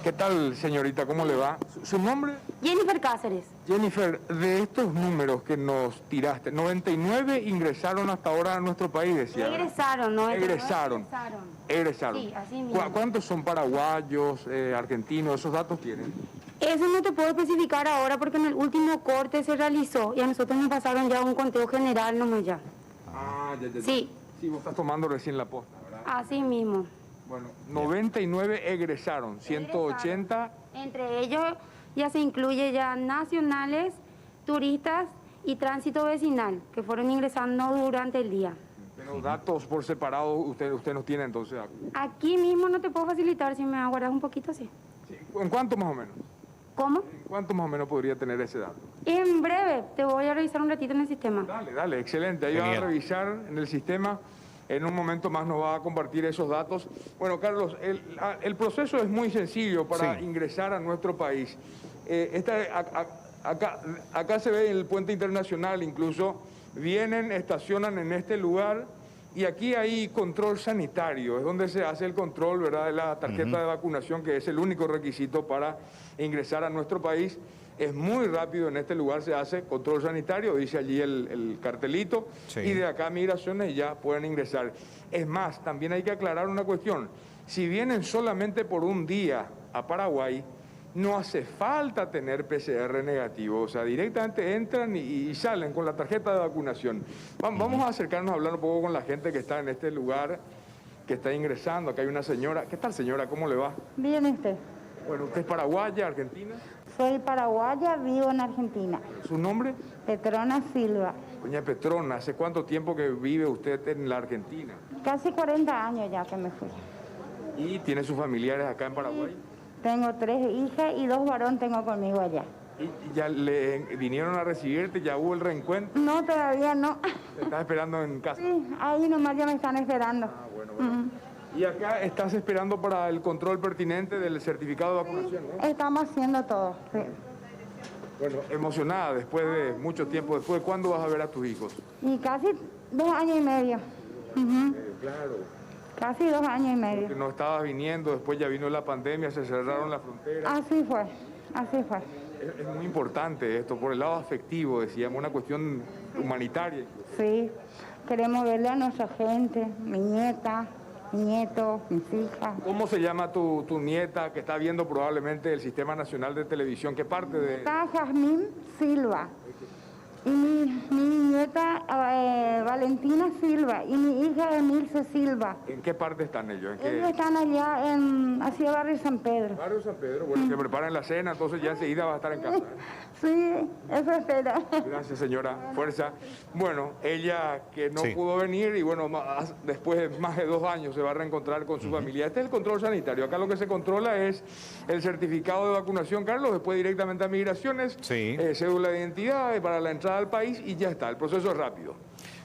Speaker 17: ¿Qué tal, señorita? ¿Cómo le va? ¿Su nombre?
Speaker 7: Jennifer Cáceres.
Speaker 17: Jennifer, de estos números que nos tiraste, 99 ingresaron hasta ahora a nuestro país, decía.
Speaker 7: Egresaron, ¿no?
Speaker 17: Egresaron. Sí,
Speaker 7: así mismo.
Speaker 17: ¿Cuántos son paraguayos, argentinos? ¿Esos datos tienen?
Speaker 7: Eso no te puedo especificar ahora porque en el último corte se realizó y a nosotros nos pasaron ya un conteo general nomás ya.
Speaker 17: Ah, ya.
Speaker 7: Sí.
Speaker 17: Sí, vos estás tomando recién la posta, ¿verdad?
Speaker 7: Así mismo.
Speaker 17: Bueno, 99 egresaron, 180...
Speaker 7: Entre ellos ya se incluye ya nacionales, turistas y tránsito vecinal, que fueron ingresando durante el día.
Speaker 17: Pero datos por separado usted nos tiene entonces.
Speaker 7: Aquí mismo no te puedo facilitar, si me aguardas un poquito, sí.
Speaker 17: ¿En cuánto más o menos?
Speaker 7: ¿Cómo?
Speaker 17: ¿En cuánto más o menos podría tener ese dato?
Speaker 7: En breve, te voy a revisar un ratito en el sistema.
Speaker 17: Dale, excelente. Ahí va a revisar en el sistema. En un momento más nos va a compartir esos datos. Bueno, Carlos, el proceso es muy sencillo para ingresar a nuestro país. Acá se ve el puente internacional, incluso vienen, estacionan en este lugar Y aquí hay control sanitario, es donde se hace el control, ¿verdad?, de la tarjeta de vacunación, que es el único requisito para ingresar a nuestro país. Es muy rápido, en este lugar se hace control sanitario, dice allí el cartelito, y de acá migraciones ya pueden ingresar. Es más, también hay que aclarar una cuestión. Si vienen solamente por un día a Paraguay, no hace falta tener PCR negativo, o sea, directamente entran y salen con la tarjeta de vacunación. Vamos a acercarnos a hablar un poco con la gente que está en este lugar, que está ingresando. Acá hay una señora. ¿Qué tal, señora? ¿Cómo le va?
Speaker 10: Bien, usted.
Speaker 17: Bueno, ¿usted es paraguaya, argentina?
Speaker 10: Soy paraguaya, vivo en Argentina.
Speaker 17: ¿Su nombre?
Speaker 10: Petrona Silva.
Speaker 17: Doña Petrona, ¿hace cuánto tiempo que vive usted en la Argentina?
Speaker 10: Casi 40 años ya que me fui.
Speaker 17: ¿Y tiene sus familiares acá en Paraguay?
Speaker 10: Tengo 3 hijas y 2 varones tengo conmigo allá.
Speaker 17: ¿Y ya le vinieron a recibirte? ¿Ya hubo el reencuentro?
Speaker 10: No, todavía no.
Speaker 17: ¿Te estás esperando en casa?
Speaker 10: Sí, ahí nomás ya me están esperando.
Speaker 17: Ah, bueno. ¿Y acá estás esperando para el control pertinente del certificado de vacunación, ¿no?
Speaker 10: Estamos haciendo todo, sí.
Speaker 17: Bueno, emocionada después de mucho tiempo. ¿Después de cuándo vas a ver a tus hijos?
Speaker 10: Y casi 2 años y medio.
Speaker 17: Claro.
Speaker 10: Casi 2 años y medio.
Speaker 17: Porque no estabas viniendo, después ya vino la pandemia, se cerraron las fronteras.
Speaker 10: Así fue, así fue.
Speaker 17: Es muy importante esto, por el lado afectivo, decíamos, una cuestión humanitaria.
Speaker 10: Sí, queremos verle a nuestra gente, mi nieta, mi nieto, mis hijas.
Speaker 17: ¿Cómo se llama tu nieta que está viendo probablemente el Sistema Nacional de Televisión? ¿Qué parte de...?
Speaker 10: Está Jazmín Silva. Y mi nieta Valentina Silva y mi hija Emilce Silva.
Speaker 17: ¿En qué parte están ellos?
Speaker 10: Ellos están allá hacia Barrio San Pedro.
Speaker 17: Barrio San Pedro, bueno, que preparen la cena, entonces ya enseguida va a estar en casa.
Speaker 10: Sí, eso espero.
Speaker 17: Gracias, señora. Fuerza. Bueno, ella que no pudo venir y bueno, después de más de 2 años se va a reencontrar con su familia. Este es el control sanitario. Acá lo que se controla es el certificado de vacunación, Carlos, después directamente a migraciones, cédula de identidad para la entrada al país y ya está. El proceso es rápido.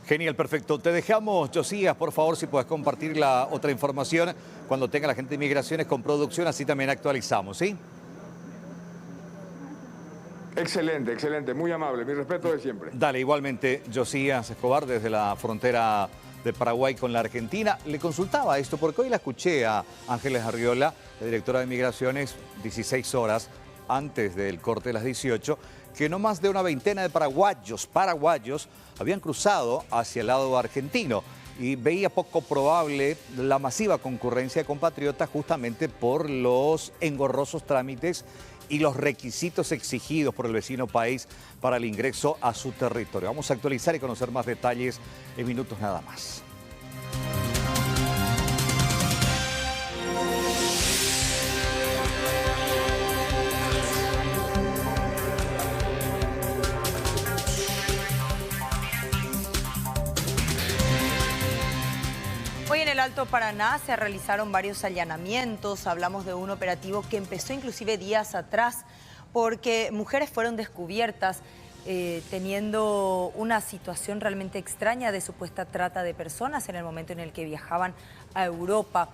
Speaker 4: Genial, perfecto. Te dejamos, Josías, por favor, si puedes compartir la otra información cuando tenga la gente de migraciones con producción, así también actualizamos, ¿sí?
Speaker 17: Excelente, excelente, muy amable, mi respeto de siempre.
Speaker 4: Dale, igualmente, Josías Escobar, desde la frontera de Paraguay con la Argentina. Le consultaba esto porque hoy la escuché a Ángeles Arriola, la directora de Migraciones, 16 horas antes del corte de las 18, que no más de una veintena de paraguayos habían cruzado hacia el lado argentino y veía poco probable la masiva concurrencia de compatriotas justamente por los engorrosos trámites y los requisitos exigidos por el vecino país para el ingreso a su territorio. Vamos a actualizar y conocer más detalles en minutos nada más.
Speaker 1: Hoy en el Alto Paraná se realizaron varios allanamientos. Hablamos de un operativo que empezó inclusive días atrás porque mujeres fueron descubiertas teniendo una situación realmente extraña de supuesta trata de personas en el momento en el que viajaban a Europa.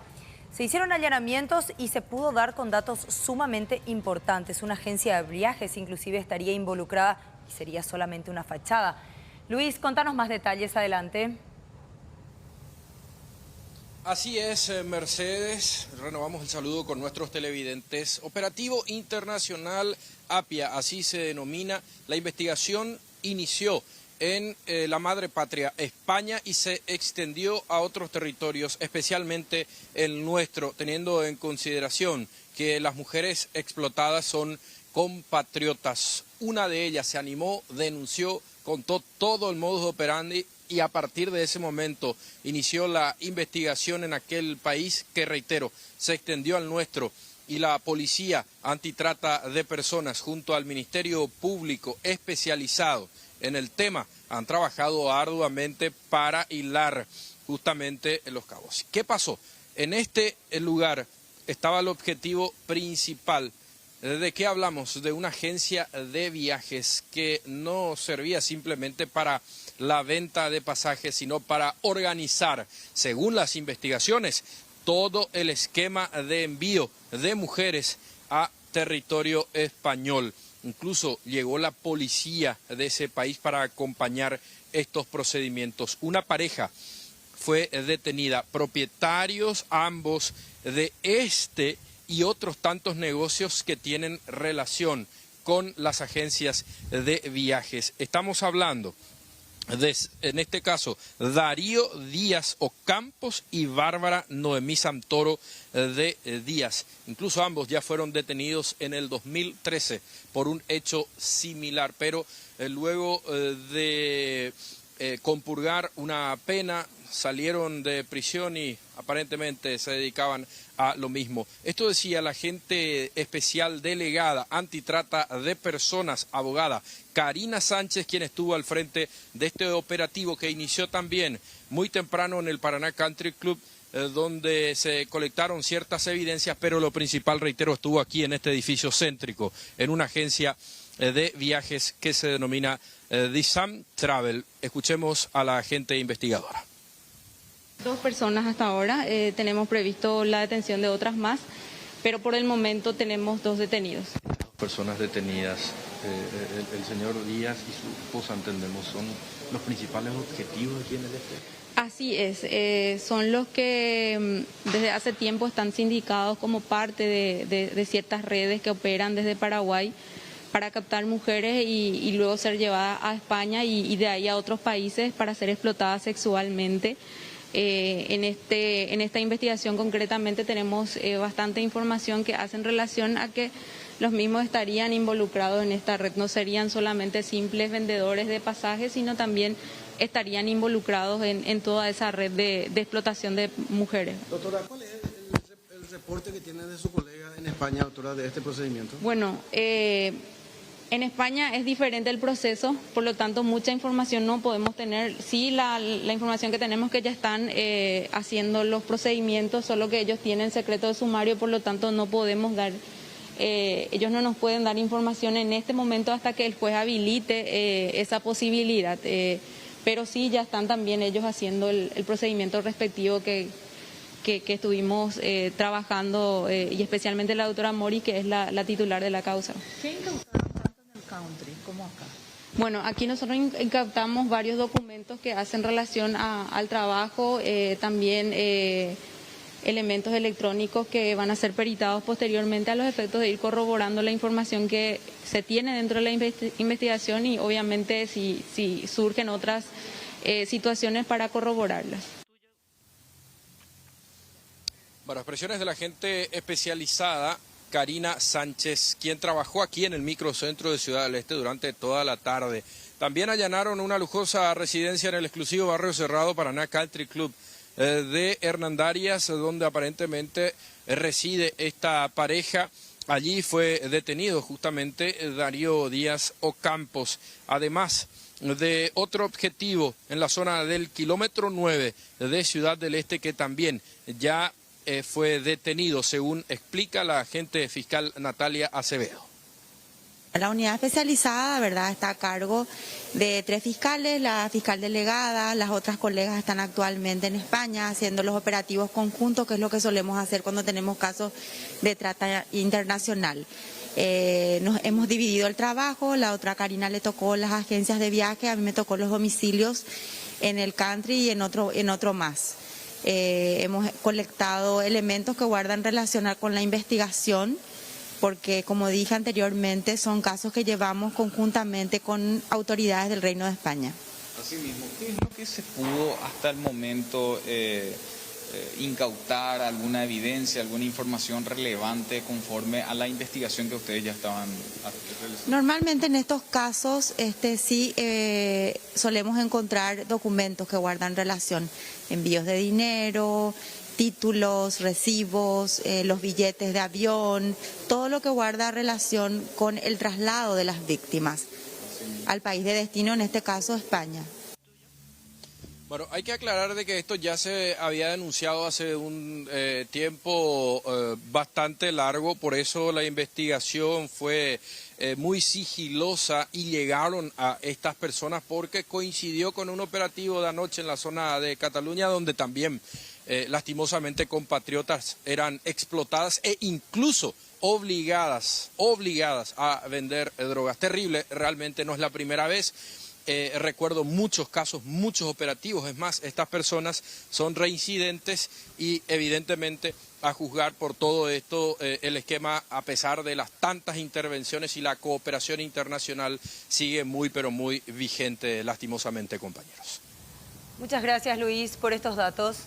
Speaker 1: Se hicieron allanamientos y se pudo dar con datos sumamente importantes. Una agencia de viajes inclusive estaría involucrada y sería solamente una fachada. Luis, contanos más detalles, adelante.
Speaker 22: Así es, Mercedes. Renovamos el saludo con nuestros televidentes. Operativo Internacional Apia, así se denomina. La investigación inició en la madre patria, España, y se extendió a otros territorios, especialmente el nuestro, teniendo en consideración que las mujeres explotadas son compatriotas. Una de ellas se animó, denunció, contó todo el modus operandi y a partir de ese momento inició la investigación en aquel país que, reitero, se extendió al nuestro, y la Policía Antitrata de Personas junto al Ministerio Público especializado en el tema han trabajado arduamente para hilar justamente los cabos. ¿Qué pasó? En este lugar estaba el objetivo principal. ¿De qué hablamos? De una agencia de viajes que no servía simplemente para la venta de pasajes, sino para organizar, según las investigaciones, todo el esquema de envío de mujeres a territorio español. Incluso llegó la policía de ese país para acompañar estos procedimientos. Una pareja fue detenida. Propietarios ambos de este y otros tantos negocios que tienen relación con las agencias de viajes. Estamos hablando en este caso, Darío Díaz Ocampos y Bárbara Noemí Santoro de Díaz. Incluso ambos ya fueron detenidos en el 2013 por un hecho similar, pero luego de compurgar una pena salieron de prisión y aparentemente se dedicaban a lo mismo. Esto decía la agente especial delegada antitrata de personas, abogada Karina Sánchez, quien estuvo al frente de este operativo que inició también muy temprano en el Paraná Country Club, donde se colectaron ciertas evidencias, pero lo principal, reitero, estuvo aquí en este edificio céntrico, en una agencia de viajes que se denomina Disam Travel. Escuchemos a la agente investigadora.
Speaker 8: 2 personas hasta ahora, tenemos previsto la detención de otras más, pero por el momento tenemos 2 detenidos.
Speaker 22: Personas detenidas, el señor Díaz y su esposa, entendemos, son los principales objetivos de quienes
Speaker 8: Así es, son los que desde hace tiempo están sindicados como parte de ciertas redes que operan desde Paraguay para captar mujeres y luego ser llevadas a España y de ahí a otros países para ser explotadas sexualmente. En esta investigación concretamente tenemos bastante información que hace en relación a que los mismos estarían involucrados en esta red. No serían solamente simples vendedores de pasajes, sino también estarían involucrados en toda esa red de explotación de mujeres.
Speaker 2: Doctora, ¿cuál es el reporte que tiene de su colega en España, doctora, de este procedimiento?
Speaker 8: Bueno, en España es diferente el proceso, por lo tanto mucha información no podemos tener. Sí, la información que tenemos es que ya están haciendo los procedimientos, solo que ellos tienen secreto de sumario, por lo tanto no podemos dar, ellos no nos pueden dar información en este momento hasta que el juez habilite esa posibilidad. Pero sí, ya están también ellos haciendo el procedimiento respectivo que estuvimos trabajando, y especialmente la doctora Mori, que es la titular de la causa.
Speaker 13: ¿Qué incautaron tanto en el country como acá?
Speaker 8: Bueno, aquí nosotros incautamos varios documentos que hacen relación al trabajo, también elementos electrónicos que van a ser peritados posteriormente a los efectos de ir corroborando la información que se tiene dentro de la investigación y obviamente si surgen otras situaciones para corroborarlas.
Speaker 22: Bueno, expresiones de la gente especializada Karina Sánchez, quien trabajó aquí en el microcentro de Ciudad del Este durante toda la tarde. También allanaron una lujosa residencia en el exclusivo barrio cerrado Paraná Country Club de Hernandarias, donde aparentemente reside esta pareja. Allí fue detenido justamente Darío Díaz Ocampos, además de otro objetivo en la zona del kilómetro 9 de Ciudad del Este, que también ya fue detenido, según explica la agente fiscal Natalia Acevedo.
Speaker 14: La unidad especializada, ¿verdad?, está a cargo de 3 fiscales, la fiscal delegada, las otras colegas están actualmente en España haciendo los operativos conjuntos, que es lo que solemos hacer cuando tenemos casos de trata internacional. Nos hemos dividido el trabajo, la otra Karina le tocó las agencias de viaje, a mí me tocó los domicilios en el country y en otro más. Hemos colectado elementos que guardan relación con la investigación, porque como dije anteriormente son casos que llevamos conjuntamente con autoridades del Reino de España.
Speaker 24: Asimismo, ¿qué es lo que se pudo hasta el momento incautar? ¿Alguna evidencia, alguna información relevante conforme a la investigación que ustedes ya estaban realizando?
Speaker 14: Normalmente en estos casos sí solemos encontrar documentos que guardan relación, envíos de dinero, títulos, recibos, los billetes de avión, todo lo que guarda relación con el traslado de las víctimas al país de destino, en este caso España.
Speaker 22: Bueno, hay que aclarar de que esto ya se había denunciado hace un tiempo bastante largo, por eso la investigación fue muy sigilosa y llegaron a estas personas porque coincidió con un operativo de anoche en la zona de Cataluña, donde también lastimosamente compatriotas eran explotadas e incluso obligadas a vender drogas. Terrible, realmente no es la primera vez recuerdo muchos casos, muchos operativos. Es más, estas personas son reincidentes y evidentemente a juzgar por todo esto, el esquema, a pesar de las tantas intervenciones y la cooperación internacional, sigue muy pero muy vigente, lastimosamente, compañeros.
Speaker 1: Muchas gracias, Luis, por estos datos.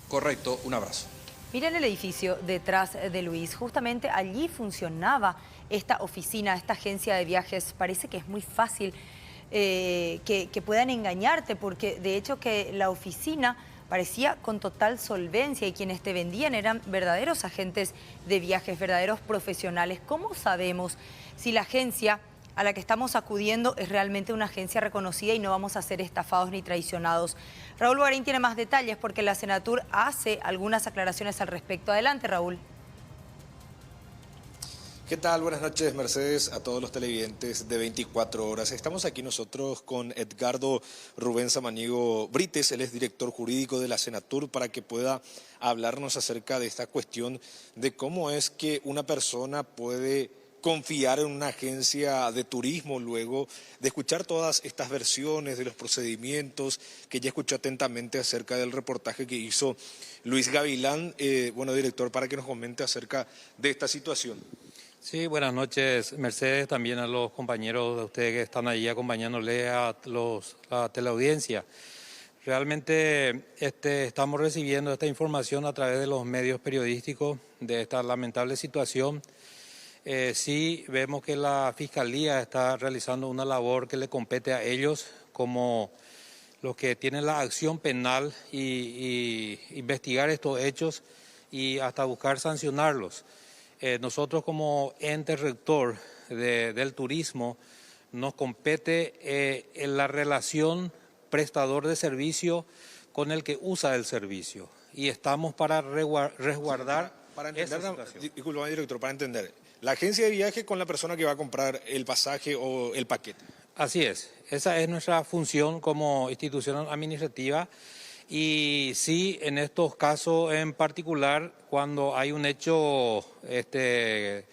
Speaker 22: Correcto, un abrazo.
Speaker 1: Miren el edificio detrás de Luis. Justamente allí funcionaba esta oficina, esta agencia de viajes. Parece que es muy fácil que puedan engañarte, porque de hecho que la oficina parecía con total solvencia y quienes te vendían eran verdaderos agentes de viajes, verdaderos profesionales. ¿Cómo sabemos si la agencia a la que estamos acudiendo es realmente una agencia reconocida y no vamos a ser estafados ni traicionados? Raúl Bogarín tiene más detalles porque la Senatur hace algunas aclaraciones al respecto. Adelante, Raúl.
Speaker 15: ¿Qué tal? Buenas noches, Mercedes, a todos los televidentes de 24 horas. Estamos aquí nosotros con Edgardo Rubén Samaniego Brites, él es director jurídico de la Senatur, para que pueda hablarnos acerca de esta cuestión de cómo es que una persona puede confiar en una agencia de turismo luego de escuchar todas estas versiones de los procedimientos que ya escuchó atentamente acerca del reportaje que hizo Luis Gavilán. Bueno, director, para que nos comente acerca de esta situación.
Speaker 16: Sí, buenas noches, Mercedes, también a los compañeros de ustedes que están ahí acompañándole a la teleaudiencia. Realmente estamos recibiendo esta información a través de los medios periodísticos de esta lamentable situación. Sí vemos que la Fiscalía está realizando una labor que le compete a ellos como los que tienen la acción penal y investigar estos hechos y hasta buscar sancionarlos. Nosotros como ente rector del turismo nos compete en la relación prestador de servicio con el que usa el servicio y estamos para resguardar esa situación.
Speaker 15: Disculpa, director, para entender, la agencia de viaje con la persona que va a comprar el pasaje o el paquete.
Speaker 16: Así es, esa es nuestra función como institución administrativa. Y sí, en estos casos en particular, cuando hay un hecho de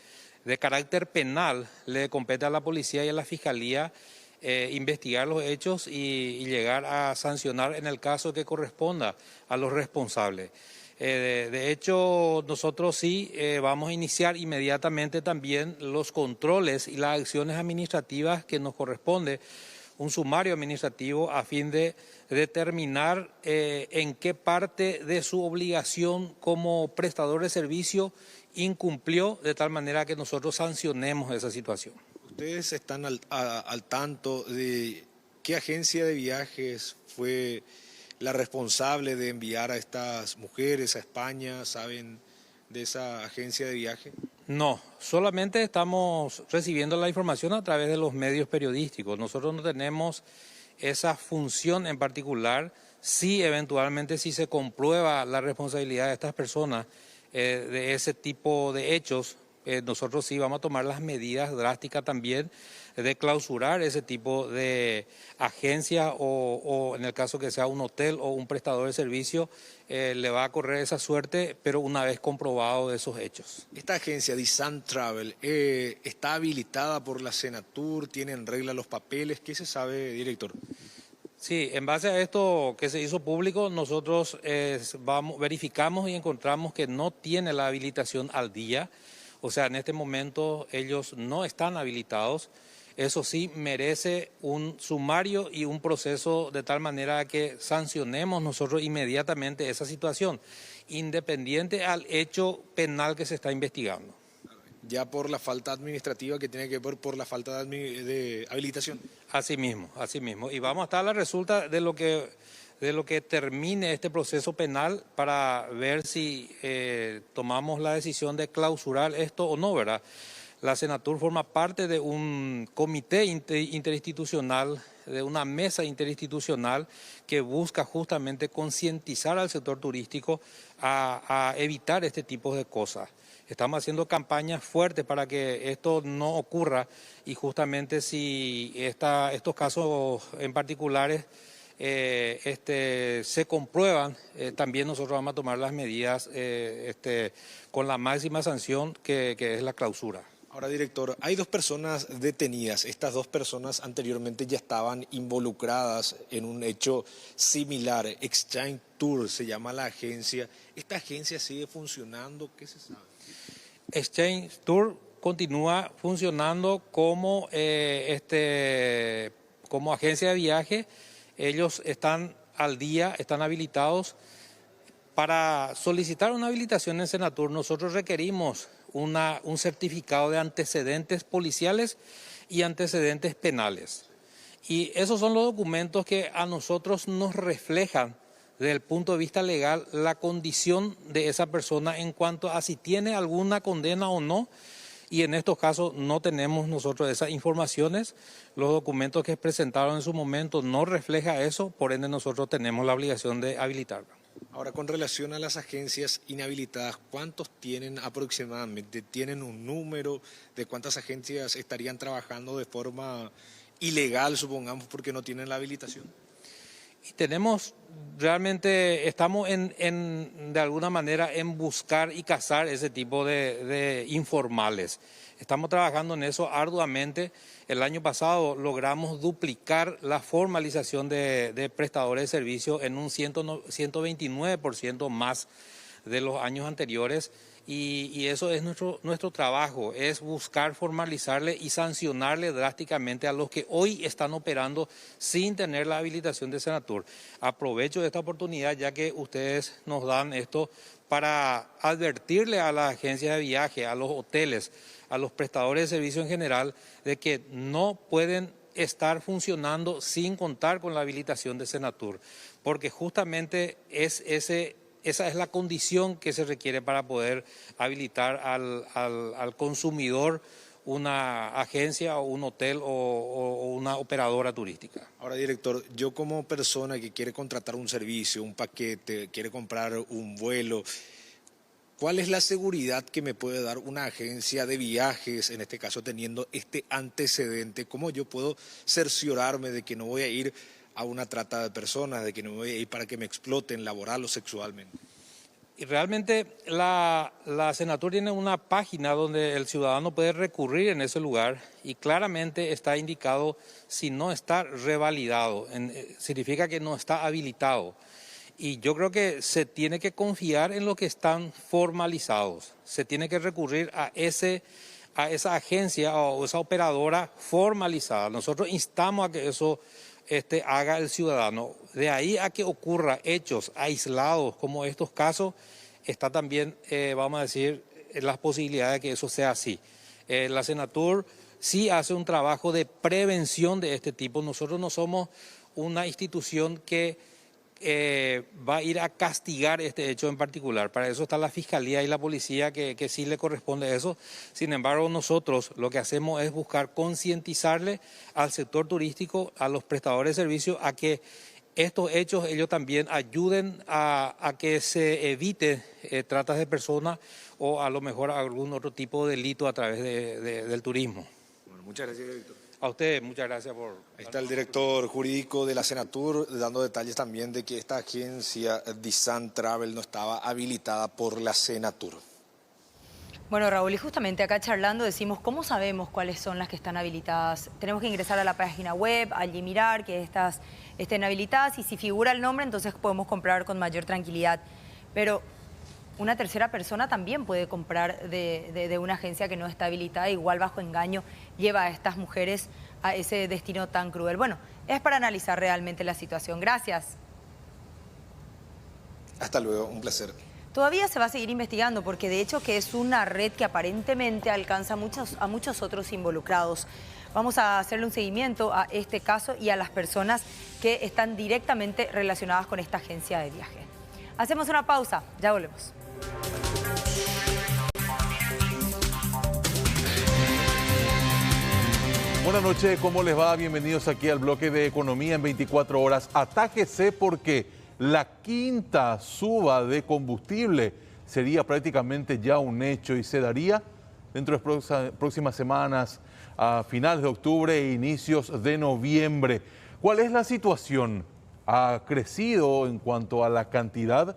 Speaker 16: carácter penal, le compete a la policía y a la fiscalía investigar los hechos y llegar a sancionar en el caso que corresponda a los responsables. De hecho, nosotros sí vamos a iniciar inmediatamente también los controles y las acciones administrativas que nos corresponde, un sumario administrativo a fin de determinar en qué parte de su obligación como prestador de servicio incumplió, de tal manera que nosotros sancionemos esa situación.
Speaker 15: ¿Ustedes están al tanto de qué agencia de viajes fue la responsable de enviar a estas mujeres a España? ¿Saben de esa agencia de viaje?
Speaker 16: No, solamente estamos recibiendo la información a través de los medios periodísticos. Nosotros no tenemos esa función en particular. Sí, eventualmente, si se comprueba la responsabilidad de estas personas de ese tipo de hechos, nosotros sí vamos a tomar las medidas drásticas también de clausurar ese tipo de agencia o en el caso que sea un hotel o un prestador de servicio, le va a correr esa suerte, pero una vez comprobado esos hechos.
Speaker 15: Esta agencia, Disan Travel, ¿está habilitada por la Senatur? ¿Tiene en regla los papeles? ¿Qué se sabe, director?
Speaker 16: Sí, en base a esto que se hizo público, nosotros verificamos y encontramos que no tiene la habilitación al día. O sea, en este momento ellos no están habilitados. Eso sí, merece un sumario y un proceso de tal manera que sancionemos nosotros inmediatamente esa situación, independiente al hecho penal que se está investigando.
Speaker 15: Ya por la falta administrativa que tiene que ver por la falta de habilitación.
Speaker 16: Así mismo. Y vamos a estar a la resulta de lo que termine este proceso penal para ver si tomamos la decisión de clausurar esto o no, ¿verdad? La Senatur forma parte de un comité interinstitucional, de una mesa interinstitucional que busca justamente concientizar al sector turístico a evitar este tipo de cosas. Estamos haciendo campañas fuertes para que esto no ocurra y justamente si estos casos en particulares se comprueban, también nosotros vamos a tomar las medidas con la máxima sanción que es la clausura.
Speaker 15: Ahora, director, hay 2 personas detenidas. Estas 2 personas anteriormente ya estaban involucradas en un hecho similar. Exchange Tour se llama la agencia. ¿Esta agencia sigue funcionando? ¿Qué se sabe?
Speaker 16: Exchange Tour continúa funcionando como, como agencia de viaje. Ellos están al día, están habilitados. Para solicitar una habilitación en Senatur, nosotros requerimos un certificado de antecedentes policiales y antecedentes penales. Y esos son los documentos que a nosotros nos reflejan desde el punto de vista legal la condición de esa persona en cuanto a si tiene alguna condena o no. Y en estos casos no tenemos nosotros esas informaciones. Los documentos que presentaron en su momento no reflejan eso, por ende nosotros tenemos la obligación de habilitarlo.
Speaker 15: Ahora, con relación a las agencias inhabilitadas, ¿cuántos tienen aproximadamente? ¿Tienen un número de cuántas agencias estarían trabajando de forma ilegal, supongamos, porque no tienen la habilitación?
Speaker 16: Y tenemos, realmente estamos de alguna manera en buscar y cazar ese tipo de informales. Estamos trabajando en eso arduamente. El año pasado logramos duplicar la formalización de prestadores de servicios en un 129% más de los años anteriores. Y eso es nuestro trabajo, es buscar formalizarle y sancionarle drásticamente a los que hoy están operando sin tener la habilitación de Senatur. Aprovecho esta oportunidad ya que ustedes nos dan esto para advertirle a las agencias de viaje, a los hoteles, a los prestadores de servicio en general, de que no pueden estar funcionando sin contar con la habilitación de Senatur, porque justamente esa es la condición que se requiere para poder habilitar al consumidor una agencia o un hotel o una operadora turística.
Speaker 15: Ahora, director, yo como persona que quiere contratar un servicio, un paquete, quiere comprar un vuelo, ¿cuál es la seguridad que me puede dar una agencia de viajes, en este caso teniendo este antecedente? ¿Cómo yo puedo cerciorarme de que no voy a ir a una trata de personas, de que no voy a ir para que me exploten laboral o sexualmente?
Speaker 16: Y realmente la Senatur tiene una página donde el ciudadano puede recurrir en ese lugar y claramente está indicado si no está revalidado, significa que no está habilitado. Y yo creo que se tiene que confiar en lo que están formalizados, se tiene que recurrir a esa agencia o esa operadora formalizada. Nosotros instamos a que eso haga el ciudadano. De ahí a que ocurra hechos aislados como estos casos, está también, vamos a decir, las posibilidades de que eso sea así. La Senatur sí hace un trabajo de prevención de este tipo. Nosotros no somos una institución que va a ir a castigar este hecho en particular. Para eso está la Fiscalía y la Policía que sí le corresponde eso. Sin embargo, nosotros lo que hacemos es buscar concientizarle al sector turístico, a los prestadores de servicios, a que estos hechos ellos también ayuden a que se evite tratas de personas o a lo mejor algún otro tipo de delito a través del turismo.
Speaker 15: Bueno, muchas gracias, director.
Speaker 16: A usted, muchas gracias por...
Speaker 15: Ahí está el director jurídico de la Senatur dando detalles también de que esta agencia Disan Travel no estaba habilitada por la Senatur.
Speaker 1: Bueno, Raúl, y justamente acá charlando decimos, ¿cómo sabemos cuáles son las que están habilitadas? Tenemos que ingresar a la página web, allí mirar que estas estén habilitadas y si figura el nombre, entonces podemos comprar con mayor tranquilidad. Pero una tercera persona también puede comprar de una agencia que no está habilitada, igual bajo engaño lleva a estas mujeres a ese destino tan cruel. Bueno, es para analizar realmente la situación. Gracias.
Speaker 15: Hasta luego, un placer.
Speaker 1: Todavía se va a seguir investigando porque de hecho que es una red que aparentemente alcanza a muchos otros involucrados. Vamos a hacerle un seguimiento a este caso y a las personas que están directamente relacionadas con esta agencia de viaje. Hacemos una pausa, ya volvemos.
Speaker 18: Buenas noches, ¿cómo les va? Bienvenidos aquí al bloque de Economía en 24 horas. Atájese porque la quinta suba de combustible sería prácticamente ya un hecho y se daría dentro de próximas semanas, a finales de octubre e inicios de noviembre. ¿Cuál es la situación? ¿Ha crecido en cuanto a la cantidad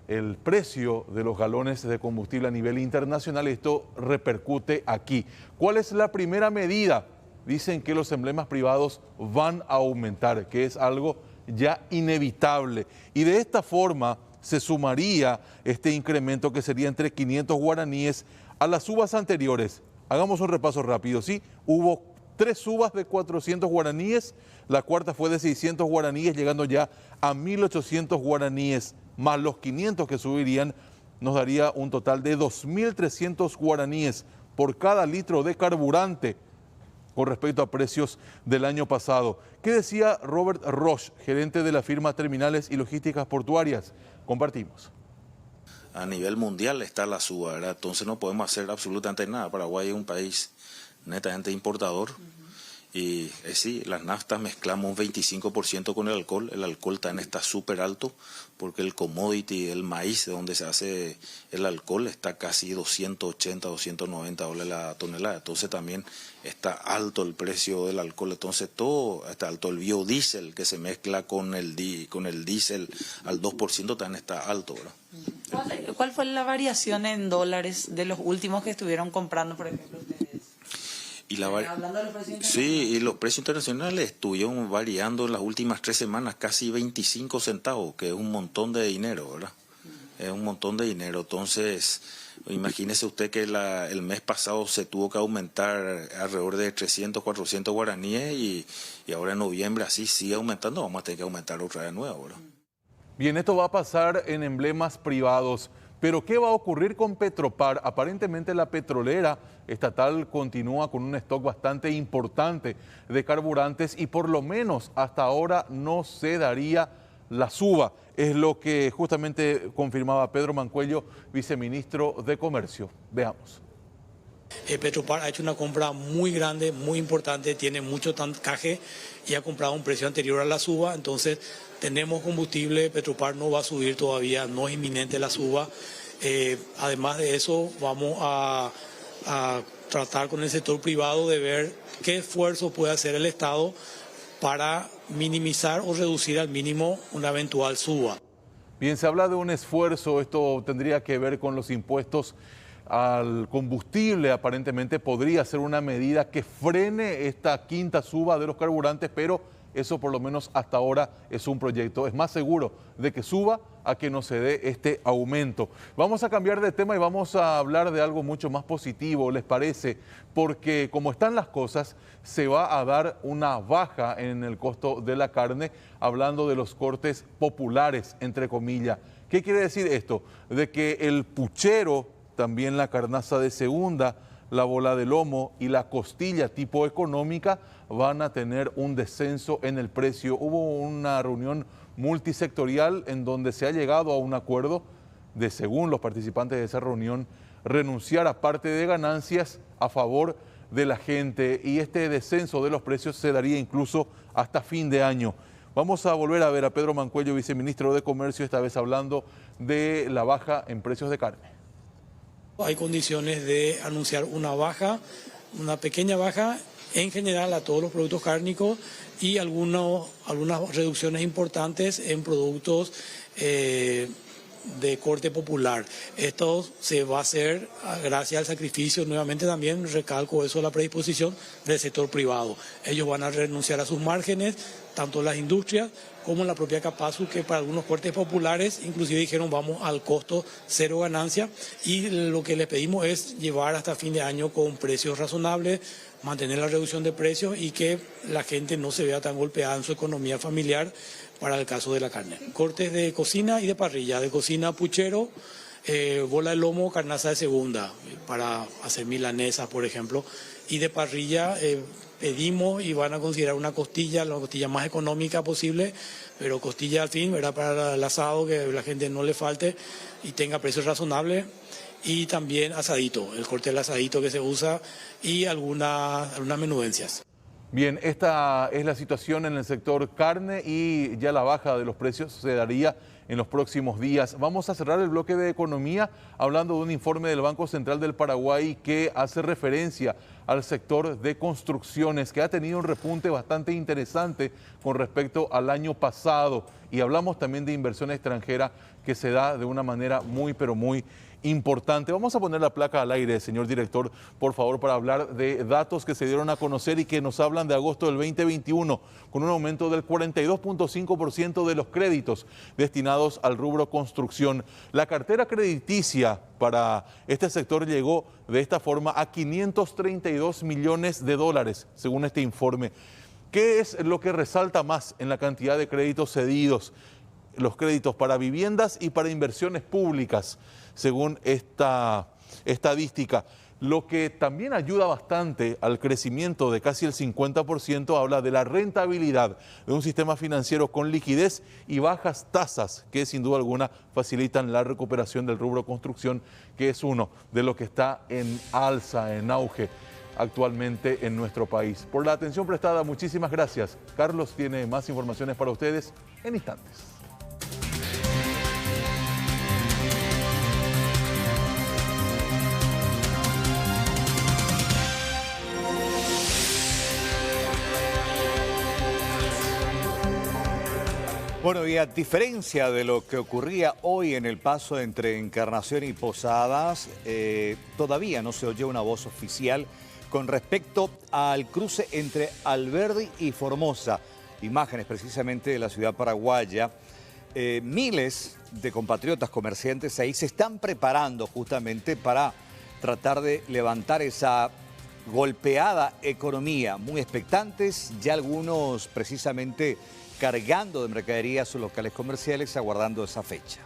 Speaker 18: el precio de los galones de combustible a nivel internacional. Esto repercute aquí. ¿Cuál es la primera medida? Dicen que los emblemas privados van a aumentar, que es algo ya inevitable. Y de esta forma se sumaría este incremento que sería entre 500 guaraníes a las subas anteriores. Hagamos un repaso rápido, ¿sí? Hubo 3 subas de 400 guaraníes, la cuarta fue de 600 guaraníes, llegando ya a 1.800 guaraníes, más los 500 que subirían, nos daría un total de 2.300 guaraníes por cada litro de carburante con respecto a precios del año pasado. ¿Qué decía Robert Roche, gerente de la firma Terminales y Logísticas Portuarias? Compartimos.
Speaker 12: A nivel mundial está la suba, ¿verdad? Entonces no podemos hacer absolutamente nada. Paraguay es un país netamente importador. Y sí, las naftas mezclamos un 25% con el alcohol también está súper alto porque el commodity, el maíz de donde se hace el alcohol está casi 280, 290 dólares la tonelada, entonces también está alto el precio del alcohol, entonces todo está alto, el biodiesel que se mezcla con el diésel al 2% también está alto, ¿verdad?
Speaker 13: ¿Cuál fue la variación en dólares de los últimos que estuvieron comprando, por ejemplo, ustedes?
Speaker 12: Y sí, y los precios internacionales estuvieron variando en las últimas 3 semanas casi 25 centavos, que es un montón de dinero, ¿verdad? Es un montón de dinero. Entonces, imagínese usted que el mes pasado se tuvo que aumentar alrededor de 300, 400 guaraníes y ahora en noviembre así sigue aumentando, vamos a tener que aumentar otra vez de nuevo, ¿verdad?
Speaker 18: Bien, esto va a pasar en emblemas privados. Pero ¿qué va a ocurrir con Petropar? Aparentemente la petrolera estatal continúa con un stock bastante importante de carburantes y por lo menos hasta ahora no se daría la suba. Es lo que justamente confirmaba Pedro Mancuello, viceministro de Comercio. Veamos.
Speaker 19: Petropar ha hecho una compra muy grande, muy importante, tiene mucho tancaje y ha comprado a un precio anterior a la suba, entonces tenemos combustible, Petropar no va a subir todavía, no es inminente la suba. Además de eso, vamos a tratar con el sector privado de ver qué esfuerzo puede hacer el Estado para minimizar o reducir al mínimo una eventual suba.
Speaker 18: Bien, se habla de un esfuerzo, esto tendría que ver con los impuestos al combustible, aparentemente podría ser una medida que frene esta quinta suba de los carburantes, pero eso por lo menos hasta ahora es un proyecto. Es más seguro de que suba a que no se dé este aumento. Vamos a cambiar de tema y vamos a hablar de algo mucho más positivo, ¿les parece? Porque como están las cosas, se va a dar una baja en el costo de la carne, hablando de los cortes populares, entre comillas. ¿Qué quiere decir esto? De que el puchero, también la carnaza de segunda, la bola de lomo y la costilla tipo económica van a tener un descenso en el precio. Hubo una reunión multisectorial en donde se ha llegado a un acuerdo de, según los participantes de esa reunión, renunciar a parte de ganancias a favor de la gente y este descenso de los precios se daría incluso hasta fin de año. Vamos a volver a ver a Pedro Mancuello, viceministro de Comercio, esta vez hablando de la baja en precios de carne.
Speaker 19: Hay condiciones de anunciar una pequeña baja en general a todos los productos cárnicos y algunas reducciones importantes en productos de corte popular. Esto se va a hacer gracias al sacrificio, nuevamente también recalco eso, la predisposición del sector privado. Ellos van a renunciar a sus márgenes, tanto las industrias como la propia Capasu, que para algunos cortes populares inclusive dijeron vamos al costo cero ganancia, y lo que les pedimos es llevar hasta fin de año con precios razonables, mantener la reducción de precios y que la gente no se vea tan golpeada en su economía familiar para el caso de la carne. Cortes de cocina y de parrilla, de cocina puchero, bola de lomo, carnaza de segunda, para hacer milanesas por ejemplo, y de parrilla pedimos y van a considerar una costilla, la costilla más económica posible, pero costilla al fin, ¿verdad? Para el asado, que la gente no le falte y tenga precios razonables, y también asadito, el corte del asadito que se usa y algunas menudencias.
Speaker 18: Bien, esta es la situación en el sector carne y ya la baja de los precios se daría en los próximos días. Vamos a cerrar el bloque de economía hablando de un informe del Banco Central del Paraguay que hace referencia al sector de construcciones, que ha tenido un repunte bastante interesante con respecto al año pasado. Y hablamos también de inversión extranjera que se da de una manera muy, pero muy importante. Vamos a poner la placa al aire, señor director, por favor, para hablar de datos que se dieron a conocer y que nos hablan de agosto del 2021, con un aumento del 42.5% de los créditos destinados al rubro construcción. La cartera crediticia para este sector llegó de esta forma a 532 millones de dólares, según este informe. ¿Qué es lo que resalta más en la cantidad de créditos cedidos? Los créditos para viviendas y para inversiones públicas, según esta estadística. Lo que también ayuda bastante al crecimiento de casi el 50% habla de la rentabilidad de un sistema financiero con liquidez y bajas tasas, que sin duda alguna facilitan la recuperación del rubro construcción, que es uno de los que está en alza, en auge actualmente en nuestro país. Por la atención prestada, muchísimas gracias. Carlos tiene más informaciones para ustedes en instantes.
Speaker 4: Bueno, y a diferencia de lo que ocurría hoy en el paso entre Encarnación y Posadas, todavía no se oye una voz oficial con respecto al cruce entre Alberdi y Formosa. Imágenes precisamente de la ciudad paraguaya. Miles de compatriotas comerciantes ahí se están preparando justamente para tratar de levantar esa golpeada economía. Muy expectantes, ya algunos precisamente cargando de mercadería a sus locales comerciales, aguardando esa fecha.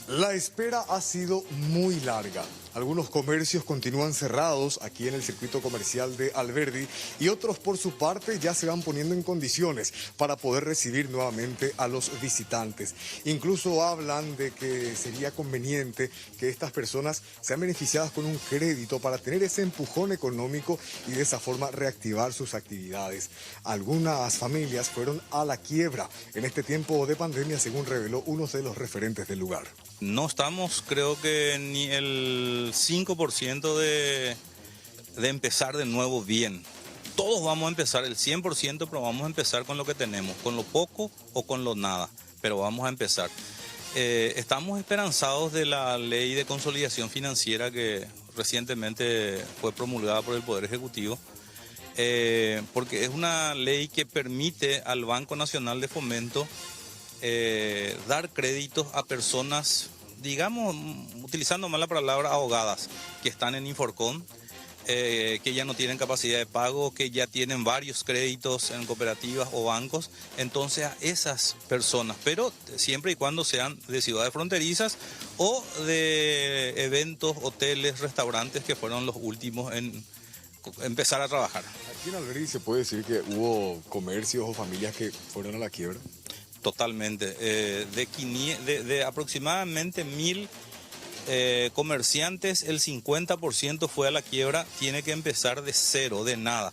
Speaker 3: La espera ha sido muy larga. Algunos comercios continúan cerrados aquí en el circuito comercial de Alberdi y otros por su parte ya se van poniendo en condiciones para poder recibir nuevamente a los visitantes. Incluso hablan de que sería conveniente que estas personas sean beneficiadas con un crédito para tener ese empujón económico y de esa forma reactivar sus actividades. Algunas familias fueron a la quiebra en este tiempo de pandemia, según reveló uno de los referentes del lugar.
Speaker 11: No estamos, creo que ni el 5% de empezar de nuevo bien. Todos vamos a empezar el 100%, pero vamos a empezar con lo que tenemos, con lo poco o con lo nada, pero vamos a empezar. Estamos esperanzados de la ley de consolidación financiera que recientemente fue promulgada por el Poder Ejecutivo, porque es una ley que permite al Banco Nacional de Fomento dar créditos a personas, digamos, utilizando mal la palabra, ahogadas, que están en Inforcon, que ya no tienen capacidad de pago, que ya tienen varios créditos en cooperativas o bancos. Entonces a esas personas, pero siempre y cuando sean de ciudades fronterizas o de eventos, hoteles, restaurantes que fueron los últimos en empezar a trabajar.
Speaker 3: Aquí en Alberdi se puede decir que hubo comercios o familias que fueron a la quiebra.
Speaker 11: Totalmente. De aproximadamente 1000 comerciantes, el 50% fue a la quiebra. Tiene que empezar de cero, de nada.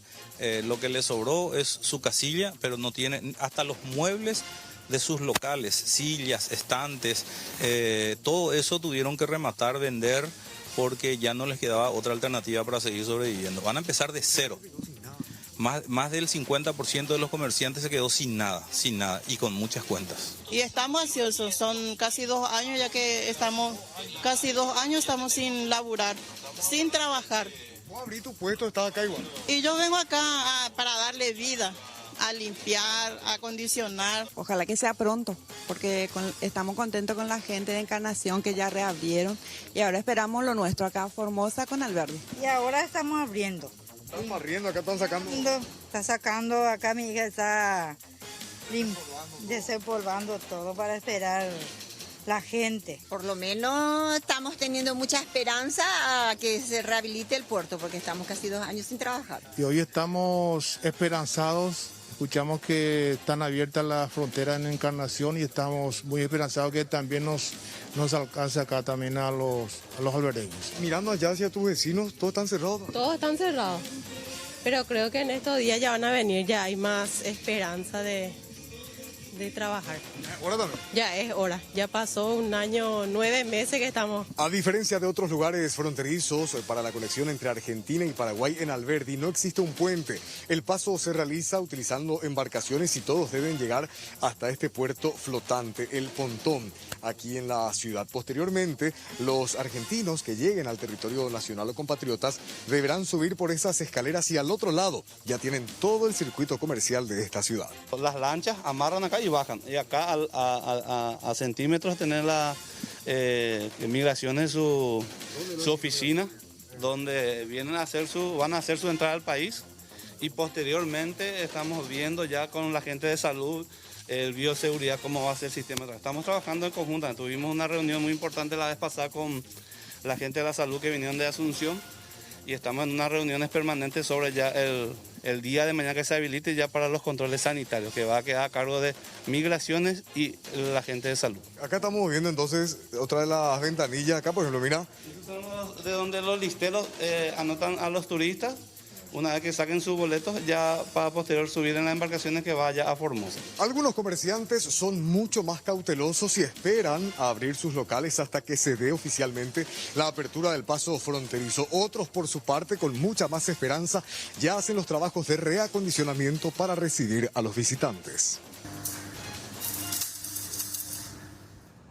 Speaker 11: Lo que le sobró es su casilla, pero no tiene hasta los muebles de sus locales, sillas, estantes, todo eso tuvieron que rematar, vender, porque ya no les quedaba otra alternativa para seguir sobreviviendo. Van a empezar de cero. Más del 50% de los comerciantes se quedó sin nada y con muchas cuentas.
Speaker 20: Y estamos ansiosos, son casi 2 años ya que estamos sin laburar, sin trabajar.
Speaker 3: ¿Vos abrís tu puesto, estás acá igual?
Speaker 20: Y yo vengo acá para darle vida, a limpiar, a acondicionar.
Speaker 21: Ojalá que sea pronto, porque estamos contentos con la gente de Encarnación que ya reabrieron y ahora esperamos lo nuestro acá en Formosa con Alberdi.
Speaker 25: Y ahora estamos abriendo.
Speaker 3: ¿Están barriendo? Acá están sacando.
Speaker 25: Está sacando, acá mi hija está desempolvando todo para esperar la gente.
Speaker 26: Por lo menos estamos teniendo mucha esperanza a que se rehabilite el puerto, porque estamos casi 2 años sin trabajar.
Speaker 27: Y hoy estamos esperanzados, escuchamos que están abiertas las fronteras en Encarnación y estamos muy esperanzados que también nos alcance acá también a los albergues.
Speaker 3: Mirando allá hacia tus vecinos, ¿todos están cerrados?
Speaker 28: Todos están cerrados.
Speaker 5: Pero creo que en estos días ya van a venir, ya hay más esperanza de trabajar.
Speaker 3: ¿Hora también?
Speaker 5: Ya es hora, ya pasó 1 año, 9 meses que estamos.
Speaker 3: A diferencia de otros lugares fronterizos, para la conexión entre Argentina y Paraguay en Alberdi no existe un puente. El paso se realiza utilizando embarcaciones y todos deben llegar hasta este puerto flotante, el Pontón, aquí en la ciudad. Posteriormente, los argentinos que lleguen al territorio nacional o compatriotas deberán subir por esas escaleras y al otro lado ya tienen todo el circuito comercial de esta ciudad.
Speaker 6: Las lanchas amarran acá y bajan. Y acá a centímetros tener la migraciones su oficina, donde van a hacer su entrada al país. Y posteriormente estamos viendo ya con la gente de salud, el bioseguridad, cómo va a ser el sistema. Estamos trabajando en conjunto. Tuvimos una reunión muy importante la vez pasada con la gente de la salud que vinieron de Asunción. Y estamos en unas reuniones permanentes sobre ya el día de mañana que se habilite ya para los controles sanitarios, que va a quedar a cargo de migraciones y la gente de salud.
Speaker 3: Acá estamos viendo entonces otra de las ventanillas, acá por ejemplo, mira.
Speaker 6: Estos son de donde los listeros anotan a los turistas, una vez que saquen sus boletos, ya para posterior subir en las embarcaciones que vaya a Formosa.
Speaker 3: Algunos comerciantes son mucho más cautelosos y esperan a abrir sus locales hasta que se dé oficialmente la apertura del paso fronterizo. Otros, por su parte, con mucha más esperanza, ya hacen los trabajos de reacondicionamiento para recibir a los visitantes.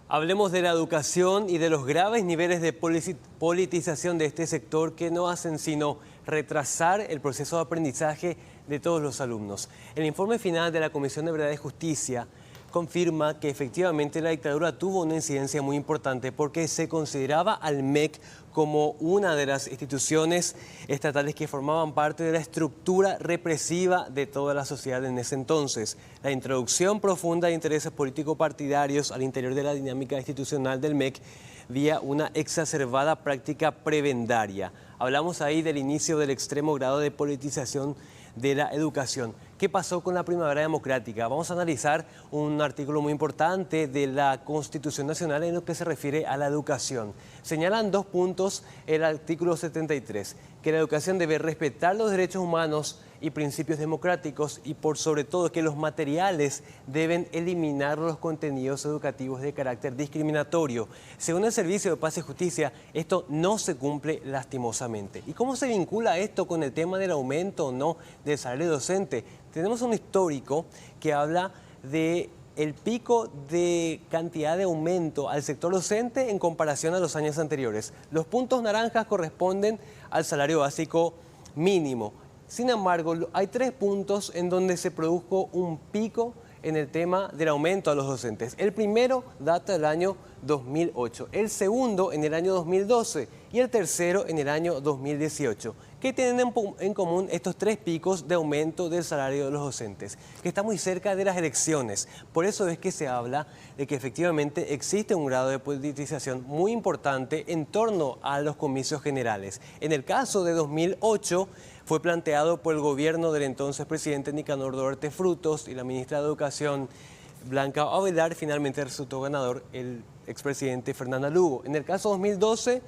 Speaker 7: Hablemos de la educación y de los graves niveles de politización de este sector que no hacen sino retrasar el proceso de aprendizaje de todos los alumnos. El informe final de la Comisión de Verdad y Justicia confirma que efectivamente la dictadura tuvo una incidencia muy importante porque se consideraba al MEC como una de las instituciones estatales que formaban parte de la estructura represiva de toda la sociedad en ese entonces. La introducción profunda de intereses político-partidarios al interior de la dinámica institucional del MEC vía una exacerbada práctica prebendaria. Hablamos ahí del inicio del extremo grado de politización de la educación. ¿Qué pasó con la primavera democrática? Vamos a analizar un artículo muy importante de la Constitución Nacional en lo que se refiere a la educación. Señalan 2 puntos el artículo 73, que la educación debe respetar los derechos humanos y principios democráticos y por sobre todo que los materiales deben eliminar los contenidos educativos de carácter discriminatorio. Según el Servicio de Paz y Justicia, esto no se cumple lastimosamente. ¿Y cómo se vincula esto con el tema del aumento o no del salario docente? Tenemos un histórico que habla de el pico de cantidad de aumento al sector docente en comparación a los años anteriores. Los puntos naranjas corresponden al salario básico mínimo. Sin embargo, hay 3 puntos en donde se produjo un pico en el tema del aumento a los docentes. El primero data del año 2008, el segundo en el año 2012 y el tercero en el año 2018. ¿Qué tienen en común estos 3 picos de aumento del salario de los docentes? Que está muy cerca de las elecciones. Por eso es que se habla de que efectivamente existe un grado de politización muy importante en torno a los comicios generales. En el caso de 2008 fue planteado por el gobierno del entonces presidente Nicanor Duarte Frutos y la ministra de Educación Blanca Avelar. Finalmente resultó ganador el expresidente Fernanda Lugo. En el caso 2012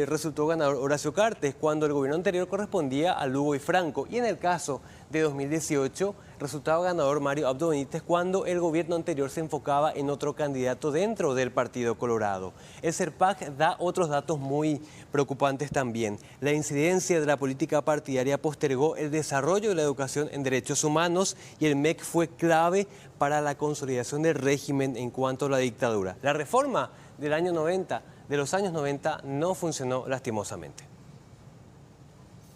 Speaker 7: resultó ganador Horacio Cartes, cuando el gobierno anterior correspondía a Lugo y Franco. Y en el caso de 2018 resultaba ganador Mario Abdo Benítez, cuando el gobierno anterior se enfocaba en otro candidato dentro del Partido Colorado. El CERPAC da otros datos muy preocupantes también. La incidencia de la política partidaria postergó el desarrollo de la educación en derechos humanos y el MEC fue clave para la consolidación del régimen en cuanto a la dictadura. La reforma de los años 90 no funcionó lastimosamente.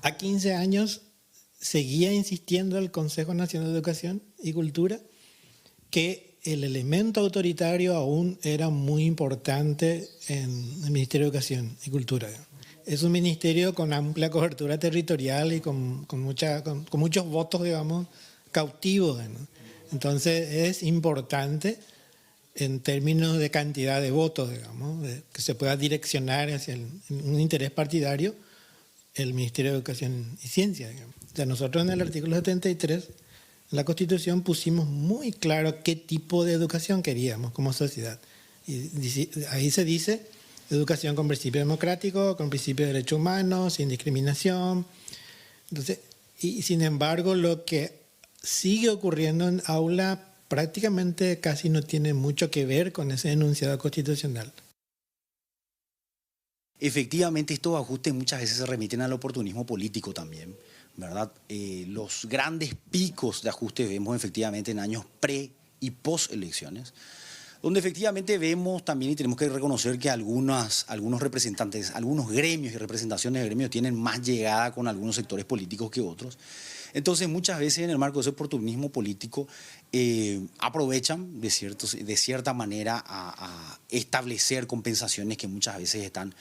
Speaker 9: A 15 años seguía insistiendo el Consejo Nacional de Educación y Cultura que el elemento autoritario aún era muy importante en el Ministerio de Educación y Cultura. Es un ministerio con amplia cobertura territorial y con muchos votos, digamos, cautivos, ¿no? Entonces es importante en términos de cantidad de votos, digamos, que se pueda direccionar hacia un interés partidario el Ministerio de Educación y Ciencia, digamos. O sea, nosotros en el artículo 73 en la Constitución pusimos muy claro qué tipo de educación queríamos como sociedad. Y ahí se dice educación con principio democrático, con principio de derechos humanos, sin discriminación. Entonces, Y sin embargo, lo que sigue ocurriendo en aula prácticamente casi no tiene mucho que ver con ese enunciado constitucional.
Speaker 2: Efectivamente, estos ajustes muchas veces se remiten al oportunismo político también, ¿verdad? Los grandes picos de ajustes vemos efectivamente en años pre y post elecciones, donde efectivamente vemos también y tenemos que reconocer que algunos representantes, algunos gremios y representaciones de gremios tienen más llegada con algunos sectores políticos que otros. Entonces muchas veces en el marco de ese oportunismo político aprovechan de cierta manera a establecer compensaciones que muchas veces están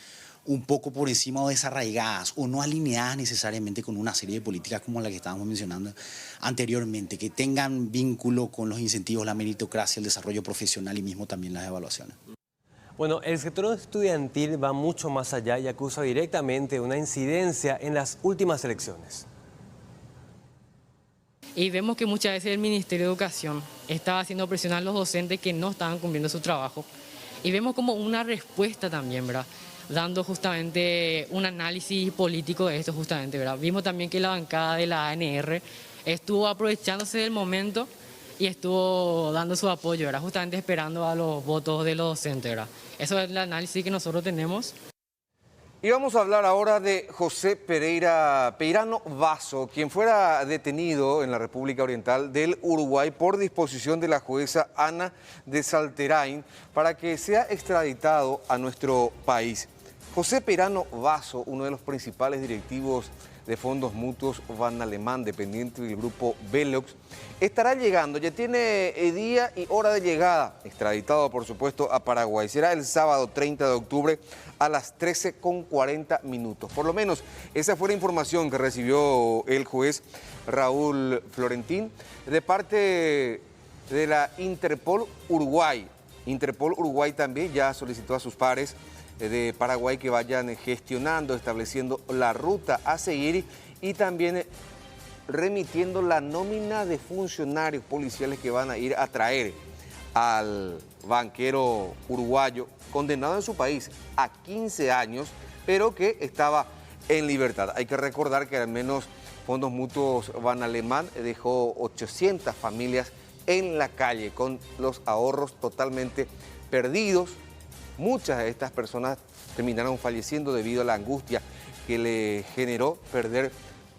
Speaker 2: un poco por encima o desarraigadas o no alineadas necesariamente con una serie de políticas como la que estábamos mencionando anteriormente, que tengan vínculo con los incentivos, la meritocracia, el desarrollo profesional y mismo también las evaluaciones.
Speaker 7: Bueno, el sector estudiantil va mucho más allá y acusa directamente una incidencia en las últimas elecciones.
Speaker 8: Y vemos que muchas veces el Ministerio de Educación estaba haciendo presión a los docentes que no estaban cumpliendo su trabajo. Y vemos como una respuesta también, ¿verdad? Dando justamente un análisis político de esto justamente, ¿verdad? Vimos también que la bancada de la ANR estuvo aprovechándose del momento y estuvo dando su apoyo, ¿verdad? Justamente esperando a los votos de los docentes, ¿verdad? Eso es el análisis que nosotros tenemos.
Speaker 10: Y vamos a hablar ahora de José Peirano Vaso, quien fuera detenido en la República Oriental del Uruguay por disposición de la jueza Ana de Salterain para que sea extraditado a nuestro país. José Peirano Vaso, uno de los principales directivos de fondos mutuos Van Alemán, dependiente del grupo Velox, estará llegando, ya tiene día y hora de llegada, extraditado por supuesto a Paraguay. Será el sábado 30 de octubre a las 13:40. Por lo menos esa fue la información que recibió el juez Raúl Florentín de parte de la Interpol Uruguay. Interpol Uruguay también ya solicitó a sus pares de Paraguay que vayan gestionando, estableciendo la ruta a seguir y también remitiendo la nómina de funcionarios policiales que van a ir a traer al banquero uruguayo condenado en su país a 15 años, pero que estaba en libertad. Hay que recordar que al menos Fondos Mutuos Van Alemán dejó 800 familias en la calle con los ahorros totalmente perdidos. Muchas de estas personas terminaron falleciendo debido a la angustia que le generó perder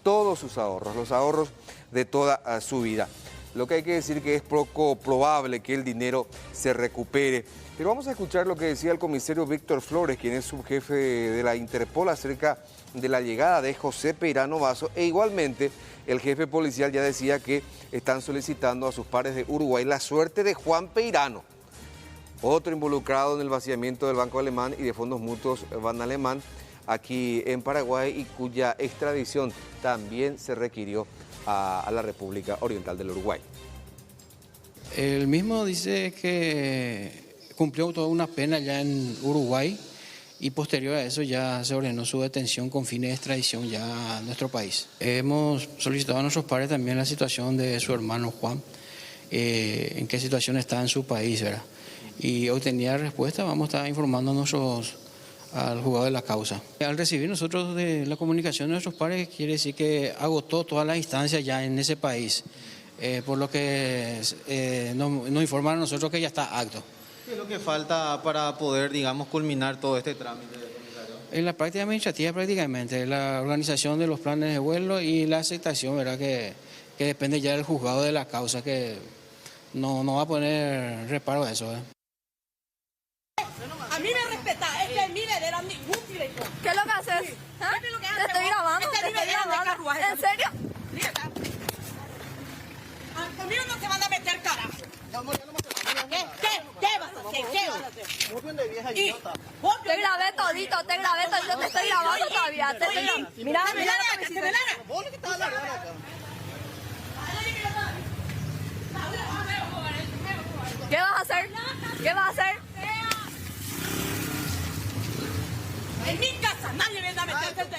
Speaker 10: todos sus ahorros, los ahorros de toda su vida. Lo que hay que decir que es poco probable que el dinero se recupere. Pero vamos a escuchar lo que decía el comisario Víctor Flores, quien es subjefe de la Interpol, acerca de la llegada de José Peirano Vaso. E igualmente, el jefe policial ya decía que están solicitando a sus pares de Uruguay la suerte de Juan Peirano, otro involucrado en el vaciamiento del Banco Alemán y de Fondos Mutuos Van Alemán aquí en Paraguay y cuya extradición también se requirió a la República Oriental del Uruguay.
Speaker 14: El mismo dice que cumplió toda una pena ya en Uruguay y posterior a eso ya se ordenó su detención con fines de extradición ya a nuestro país. Hemos solicitado a nuestros padres también la situación de su hermano Juan, en qué situación está en su país, ¿verdad? Y hoy tenía respuesta, vamos a estar informando al juzgado de la causa. Al recibir nosotros de la comunicación de nuestros padres, quiere decir que agotó todas las instancias ya en ese país, por lo que nos informan a nosotros que ya está acto.
Speaker 17: ¿Qué es lo que falta para poder, digamos, culminar todo este trámite, comisario?
Speaker 14: En la práctica administrativa prácticamente, la organización de los planes de vuelo y la aceptación, ¿verdad? Que depende ya del juzgado de la causa, que no va a poner reparo a eso, ¿eh?
Speaker 23: A mí me respeta, este es mi vedera, ningún director.
Speaker 24: ¿Qué es lo que haces? ¿Ah? Te estoy grabando, te estoy grabando. ¿En serio?
Speaker 23: Conmigo no se van a meter carajo. ¿Qué vas a hacer? ¿Qué vas a hacer?
Speaker 17: Muy bien de vieja idiota.
Speaker 24: Te grabé todito, te estoy grabando todavía. Mira, lo que me hiciste.
Speaker 17: ¿Vos lo que estás hablando acá?
Speaker 24: ¿Qué vas a hacer? ¿Qué vas a hacer?
Speaker 23: En mi casa nadie viene a meterse en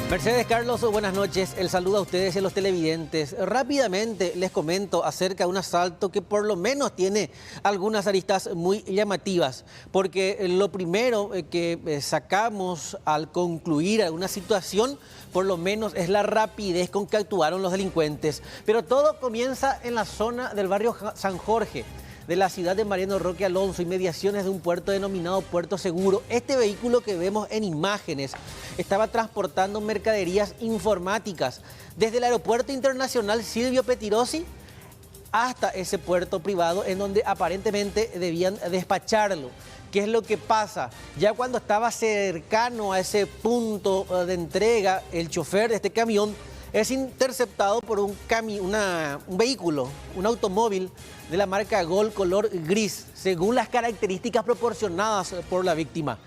Speaker 1: Mercedes, Carlos, buenas noches. El saludo a ustedes y a los televidentes. Rápidamente les comento acerca de un asalto que por lo menos tiene algunas aristas muy llamativas, porque lo primero que sacamos al concluir alguna situación, por lo menos es la rapidez con que actuaron los delincuentes. Pero todo comienza en la zona del barrio San Jorge, de la ciudad de Mariano Roque Alonso, inmediaciones de un puerto denominado Puerto Seguro. Este vehículo que vemos en imágenes estaba transportando mercaderías informáticas desde el aeropuerto internacional Silvio Pettirossi hasta ese puerto privado en donde aparentemente debían despacharlo. ¿Qué es lo que pasa? Ya cuando estaba cercano a ese punto de entrega, el chofer de este camión es interceptado por un vehículo, un automóvil de la marca Gol color gris, según las características proporcionadas por la víctima,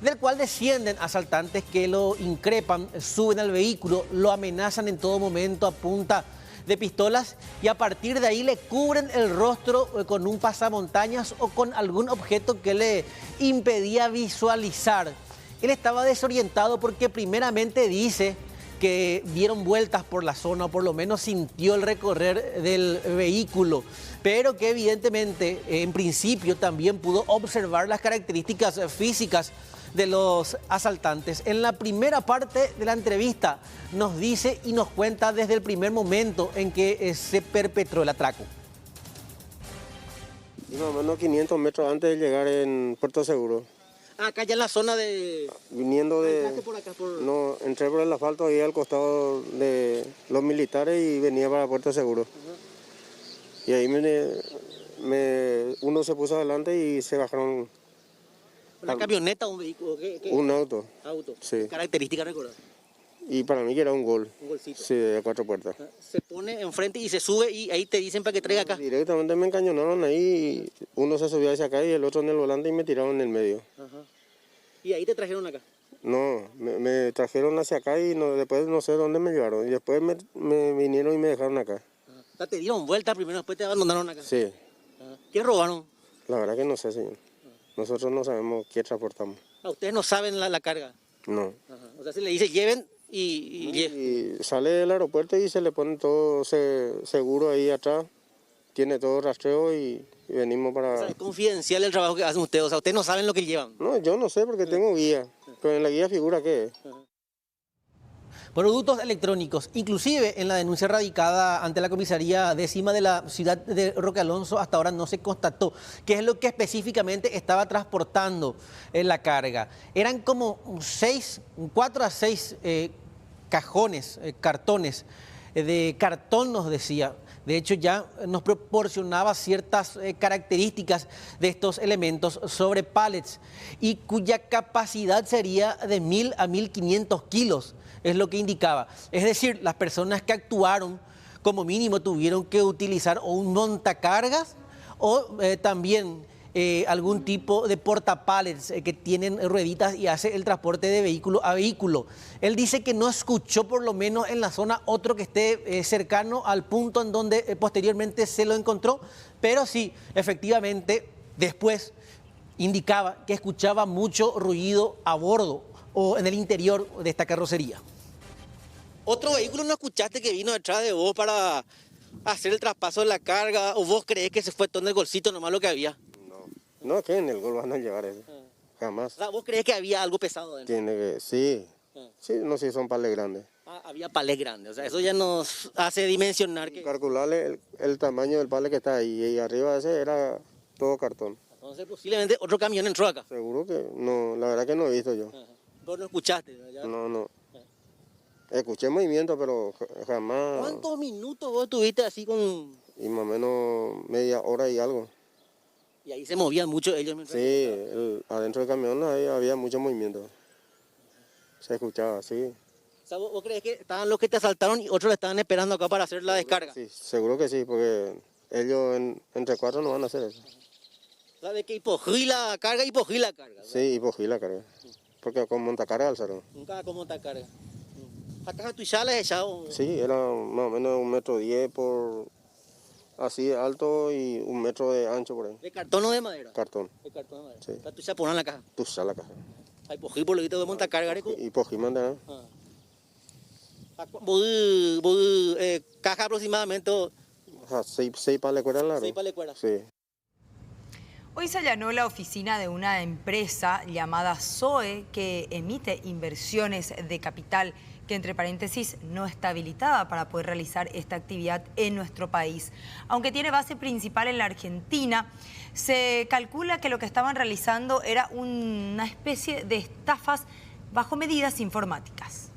Speaker 1: del cual descienden asaltantes que lo increpan, suben al vehículo, lo amenazan en todo momento a punta de pistolas y a partir de ahí le cubren el rostro con un pasamontañas o con algún objeto que le impedía visualizar. Él estaba desorientado porque primeramente dice que dieron vueltas por la zona, o por lo menos sintió el recorrer del vehículo, pero que evidentemente en principio también pudo observar las características físicas de los asaltantes. En la primera parte de la entrevista nos dice y nos cuenta desde el primer momento en que se perpetró el atraco.
Speaker 12: Y más o menos 500 metros antes de llegar en Puerto Seguro.
Speaker 1: Acá ya en la zona de...
Speaker 12: Viniendo de...
Speaker 1: ¿Entraste por acá?
Speaker 12: No, entré por el asfalto ahí al costado de los militares y venía para Puerto Seguro. Y ahí uno se puso adelante y se bajaron.
Speaker 1: ¿Una camioneta o un vehículo? ¿Qué?
Speaker 12: Un auto.
Speaker 1: Auto.
Speaker 12: Sí.
Speaker 1: ¿Característica recordar?
Speaker 12: Y para mí que era un Gol.
Speaker 1: Un Golcito.
Speaker 12: Sí, de 4 puertas.
Speaker 1: Se pone enfrente y se sube y ahí te dicen para que traiga acá.
Speaker 12: Directamente me encañonaron ahí, y uno se subió hacia acá y el otro en el volante y me tiraron en el medio.
Speaker 1: Ajá. ¿Y ahí te trajeron acá?
Speaker 12: No, me trajeron hacia acá y después no sé dónde me llevaron. Y después me vinieron y me dejaron acá.
Speaker 1: O sea, te dieron vuelta primero, después te abandonaron acá.
Speaker 12: Sí.
Speaker 1: ¿Qué robaron?
Speaker 12: La verdad que no sé, señor. Nosotros no sabemos qué transportamos.
Speaker 1: ¿Ustedes no saben la carga?
Speaker 12: No.
Speaker 1: Ajá. O sea, se le dice lleven y
Speaker 12: sale del aeropuerto y se le pone todo seguro ahí atrás. Tiene todo rastreo y venimos para...
Speaker 1: O sea, es confidencial el trabajo que hacen ustedes. O sea, ustedes no saben lo que llevan.
Speaker 12: No, yo no sé porque tengo guía. Pero en la guía figura qué es.
Speaker 1: Productos electrónicos, inclusive en la denuncia radicada ante la comisaría décima de la ciudad de Roque Alonso, hasta ahora no se constató qué es lo que específicamente estaba transportando la carga. Eran como 4 a 6 cajones, cartones de cartón, nos decía. De hecho, ya nos proporcionaba ciertas características de estos elementos sobre pallets y cuya capacidad sería de 1.000 a 1.500 kilos. Es lo que indicaba. Es decir, las personas que actuaron como mínimo tuvieron que utilizar o un montacargas o también algún tipo de portapallets que tienen rueditas y hace el transporte de vehículo a vehículo. Él dice que no escuchó por lo menos en la zona otro que esté cercano al punto en donde posteriormente se lo encontró, pero sí, efectivamente, después indicaba que escuchaba mucho ruido a bordo o en el interior de esta carrocería. ¿Otro vehículo no escuchaste que vino detrás de vos para hacer el traspaso de la carga? ¿O vos crees que se fue todo en el Golcito nomás lo que había?
Speaker 12: No, es que en el Gol van a llevar eso. Jamás.
Speaker 1: O sea, ¿vos crees que había algo pesado dentro?
Speaker 12: Tiene que, sí. Sí, no sé si son palés grandes.
Speaker 1: Había palés grandes, o sea, eso ya nos hace dimensionar que...
Speaker 12: Calcularle el tamaño del palé que está ahí y arriba de ese era todo cartón.
Speaker 1: Entonces posiblemente otro camión entró acá.
Speaker 12: Seguro que no, la verdad que no he visto yo.
Speaker 1: ¿Vos no escuchaste?
Speaker 12: No. Escuché movimiento, pero jamás...
Speaker 1: ¿Cuántos minutos vos estuviste así con...?
Speaker 12: Y más o menos media hora y algo.
Speaker 1: Y ahí se movían mucho ellos.
Speaker 12: Sí, adentro del camión ahí había mucho movimiento. Se escuchaba, sí.
Speaker 1: O sea, ¿vos crees que estaban los que te asaltaron y otros le estaban esperando acá para hacer la descarga?
Speaker 12: Sí, seguro que sí, porque ellos entre 4 no van a hacer eso.
Speaker 1: O sea, de que hipogí la carga.
Speaker 12: Sí, hipogí la carga. Porque con montacarga alzaron.
Speaker 1: Nunca con montacarga. ¿Acá tú ya les echado?
Speaker 12: Sí, era más o menos 1,10 m por... así alto y 1 metro de ancho por ahí.
Speaker 1: ¿De cartón o de madera?
Speaker 12: Cartón.
Speaker 1: De cartón de madera.
Speaker 12: Sí.
Speaker 1: O sea, tú ya pones la caja.
Speaker 12: Tú ya la caja.
Speaker 1: Hay pojí por lo que te de montacarga, ¿no?
Speaker 12: Y pojí manda, ¿no?
Speaker 1: Caja aproximadamente.
Speaker 12: Ajá, 6 palecueras largo.
Speaker 1: 6 palecueras.
Speaker 12: Sí.
Speaker 4: Hoy se allanó la oficina de una empresa llamada Zoe que emite inversiones de capital que, entre paréntesis, no está habilitada para poder realizar esta actividad en nuestro país. Aunque tiene base principal en la Argentina, se calcula que lo que estaban realizando era una especie de estafas bajo medidas informáticas.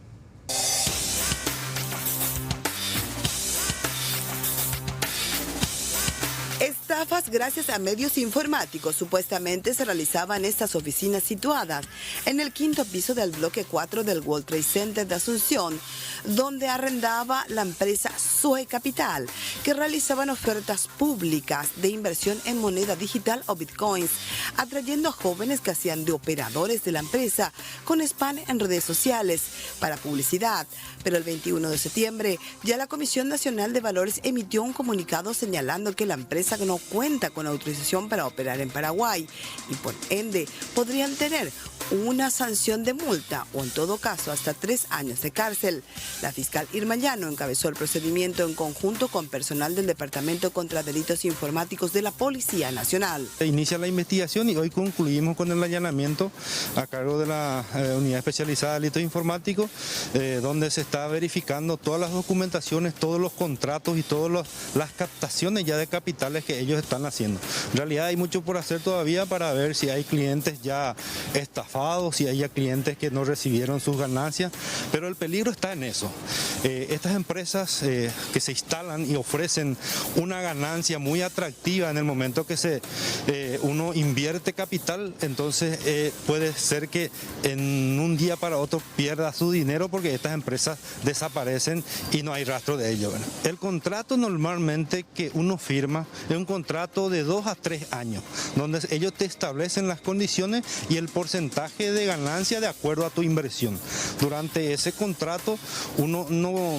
Speaker 13: Estafas gracias a medios informáticos supuestamente se realizaban en estas oficinas situadas en el 5º piso del bloque 4 del World Trade Center de Asunción, donde arrendaba la empresa Zoe Capital, que realizaban ofertas públicas de inversión en moneda digital o bitcoins, atrayendo a jóvenes que hacían de operadores de la empresa con spam en redes sociales para publicidad. Pero el 21 de septiembre ya la Comisión Nacional de Valores emitió un comunicado señalando que la empresa no cuenta con autorización para operar en Paraguay y por ende podrían tener una sanción de multa o en todo caso hasta 3 años de cárcel. La fiscal Irma Llano encabezó el procedimiento en conjunto con personal del Departamento contra Delitos Informáticos de la Policía Nacional.
Speaker 15: Se inicia la investigación y hoy concluimos con el allanamiento a cargo de la Unidad Especializada de Delitos Informáticos, donde se está verificando todas las documentaciones, todos los contratos y todas las captaciones ya de capitales que ellos están haciendo. En realidad hay mucho por hacer todavía para ver si hay clientes ya estafados, si hay ya clientes que no recibieron sus ganancias, pero el peligro está en eso. Estas empresas que se instalan y ofrecen una ganancia muy atractiva en el momento que uno invierte capital, entonces puede ser que en un día para otro pierda su dinero porque estas empresas desaparecen y no hay rastro de ello. El contrato normalmente que uno firma es un contrato de 2 a 3 años, donde ellos te establecen las condiciones y el porcentaje de ganancia de acuerdo a tu inversión. Durante ese contrato uno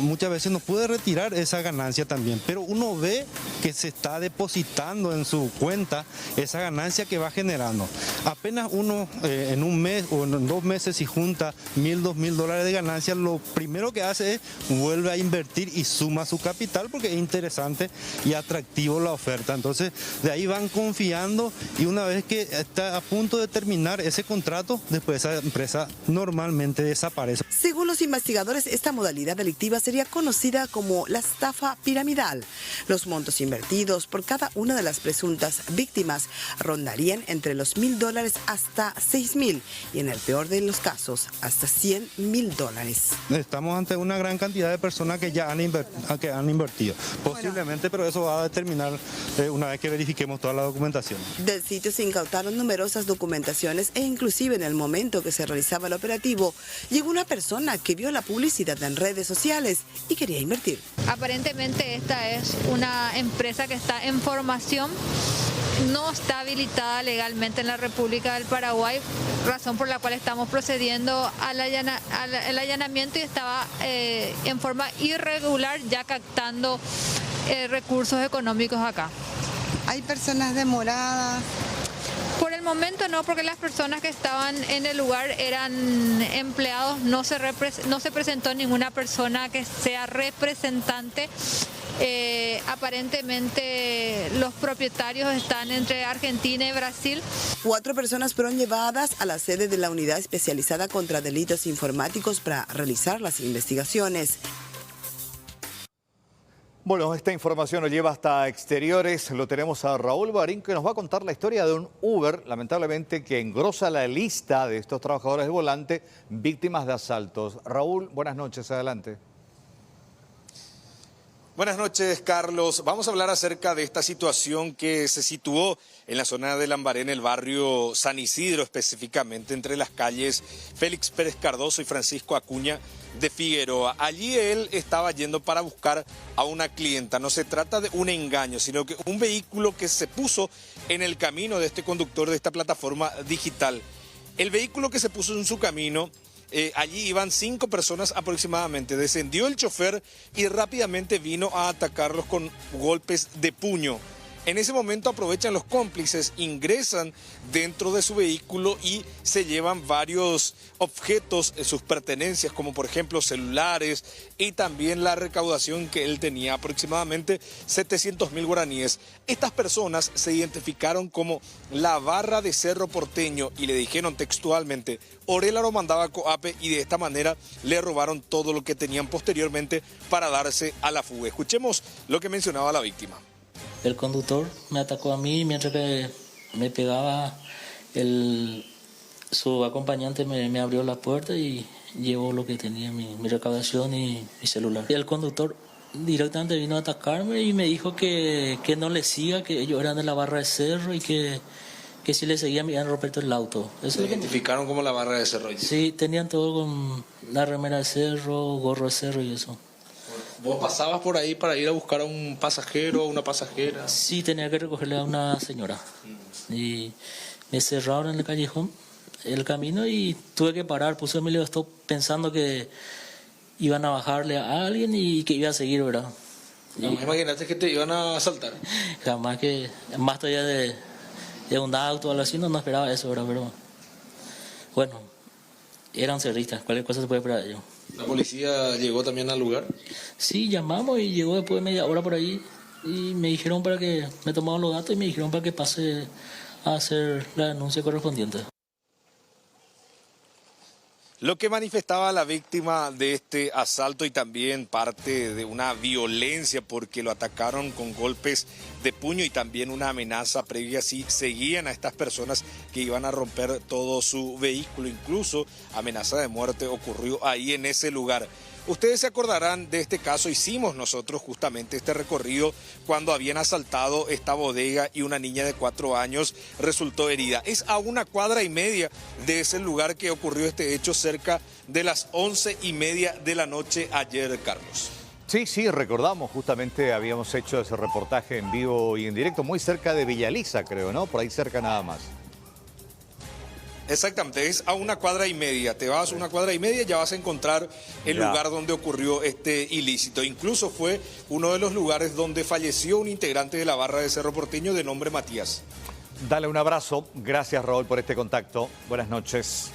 Speaker 15: muchas veces no puede retirar esa ganancia también, pero uno ve que se está depositando en su cuenta esa ganancia que va generando. Apenas uno en un mes o en 2 meses si junta $1,000, $2,000 de ganancia, lo primero que hace es vuelve a invertir y suma su capital porque es interesante y atractivo la oferta. Entonces de ahí van confiando y una vez que está a punto de terminar ese contrato, después esa empresa normalmente desaparece.
Speaker 13: Según los investigadores, esta modalidad delictiva sería conocida como la estafa piramidal. Los montos invertidos por cada una de las presuntas víctimas rondarían entre los $1,000 hasta $6,000 y en el peor de los casos hasta $100,000.
Speaker 15: Estamos ante una gran cantidad de personas que ya han invertido, posiblemente, pero eso va a determinar una vez que verifiquemos toda la documentación.
Speaker 13: Del sitio se incautaron numerosas documentaciones e inclusive en el momento que se realizaba el operativo, llegó una persona que vio la publicidad en redes sociales y quería invertir.
Speaker 16: Aparentemente esta es una empresa que está en formación, no está habilitada legalmente en la República del Paraguay, razón por la cual estamos procediendo al allanamiento y estaba en forma irregular ya captando recursos económicos acá.
Speaker 13: ¿Hay personas demoradas?
Speaker 16: Por el momento no, porque las personas que estaban en el lugar eran empleados, no se presentó ninguna persona que sea representante. Aparentemente los propietarios están entre Argentina y Brasil.
Speaker 13: 4 personas fueron llevadas a la sede de la Unidad Especializada contra Delitos Informáticos para realizar las investigaciones.
Speaker 18: Bueno, esta información nos lleva hasta exteriores. Lo tenemos a Raúl Barín, que nos va a contar la historia de un Uber, lamentablemente, que engrosa la lista de estos trabajadores del volante víctimas de asaltos. Raúl, buenas noches, adelante.
Speaker 19: Buenas noches, Carlos. Vamos a hablar acerca de esta situación que se situó en la zona de Lambaré, en el barrio San Isidro, específicamente entre las calles Félix Pérez Cardoso y Francisco Acuña de Figueroa. Allí él estaba yendo para buscar a una clienta. No se trata de un engaño, sino que un vehículo que se puso en el camino de este conductor de esta plataforma digital. El vehículo que se puso en su camino, allí iban 5 personas aproximadamente. Descendió el chofer y rápidamente vino a atacarlos con golpes de puño. En ese momento aprovechan los cómplices, ingresan dentro de su vehículo y se llevan varios objetos, sus pertenencias, como por ejemplo celulares y también la recaudación que él tenía, aproximadamente 700.000 guaraníes. Estas personas se identificaron como la barra de Cerro Porteño y le dijeron textualmente: Orela lo mandaba a Coape, y de esta manera le robaron todo lo que tenían posteriormente para darse a la fuga. Escuchemos lo que mencionaba la víctima.
Speaker 11: El conductor me atacó a mí mientras que me pegaba. Su acompañante me abrió la puerta y llevó lo que tenía, mi recaudación y mi celular. Y el conductor directamente vino a atacarme y me dijo que no le siga, que ellos eran de la barra de Cerro y que si le seguía me iban a romper todo el auto.
Speaker 19: ¿Se identificaron como la barra de Cerro?
Speaker 11: Sí, tenían todo con la remera de Cerro, gorro de Cerro y eso.
Speaker 19: ¿Vos pasabas por ahí para ir a buscar a un pasajero o una pasajera?
Speaker 11: Sí, tenía que recogerle a una señora. Y me cerraron en el callejón, el camino, y tuve que parar. Puse mi stop pensando que iban a bajarle a alguien y que iba a seguir, ¿verdad?
Speaker 19: ¿No imaginaste que te iban a asaltar?
Speaker 11: Jamás, que más todavía de un auto o algo así, no esperaba eso, ¿verdad? Pero bueno, eran cerristas, cualquier cosa se puede esperar de ellos.
Speaker 19: ¿La policía llegó también al lugar?
Speaker 11: Sí, llamamos y llegó después de media hora por ahí y me dijeron para que, me tomaron los datos y me dijeron para que pase a hacer la denuncia correspondiente.
Speaker 19: Lo que manifestaba la víctima de este asalto y también parte de una violencia porque lo atacaron con golpes de puño y también una amenaza previa si seguían a estas personas que iban a romper todo su vehículo. Incluso amenaza de muerte ocurrió ahí en ese lugar. Ustedes se acordarán de este caso, hicimos nosotros justamente este recorrido cuando habían asaltado esta bodega y una niña de 4 años resultó herida. Es a 1,5 cuadras de ese lugar que ocurrió este hecho, cerca de las 11:30 de la noche ayer, Carlos.
Speaker 18: Sí, recordamos, justamente habíamos hecho ese reportaje en vivo y en directo, muy cerca de Villaliza, creo, ¿no? Por ahí cerca nada más.
Speaker 19: Exactamente, es a 1,5 cuadras. Te vas a 1,5 cuadras y ya vas a encontrar el lugar donde ocurrió este ilícito. Incluso fue uno de los lugares donde falleció un integrante de la barra de Cerro Porteño de nombre Matías.
Speaker 18: Dale un abrazo. Gracias, Raúl, por este contacto. Buenas noches.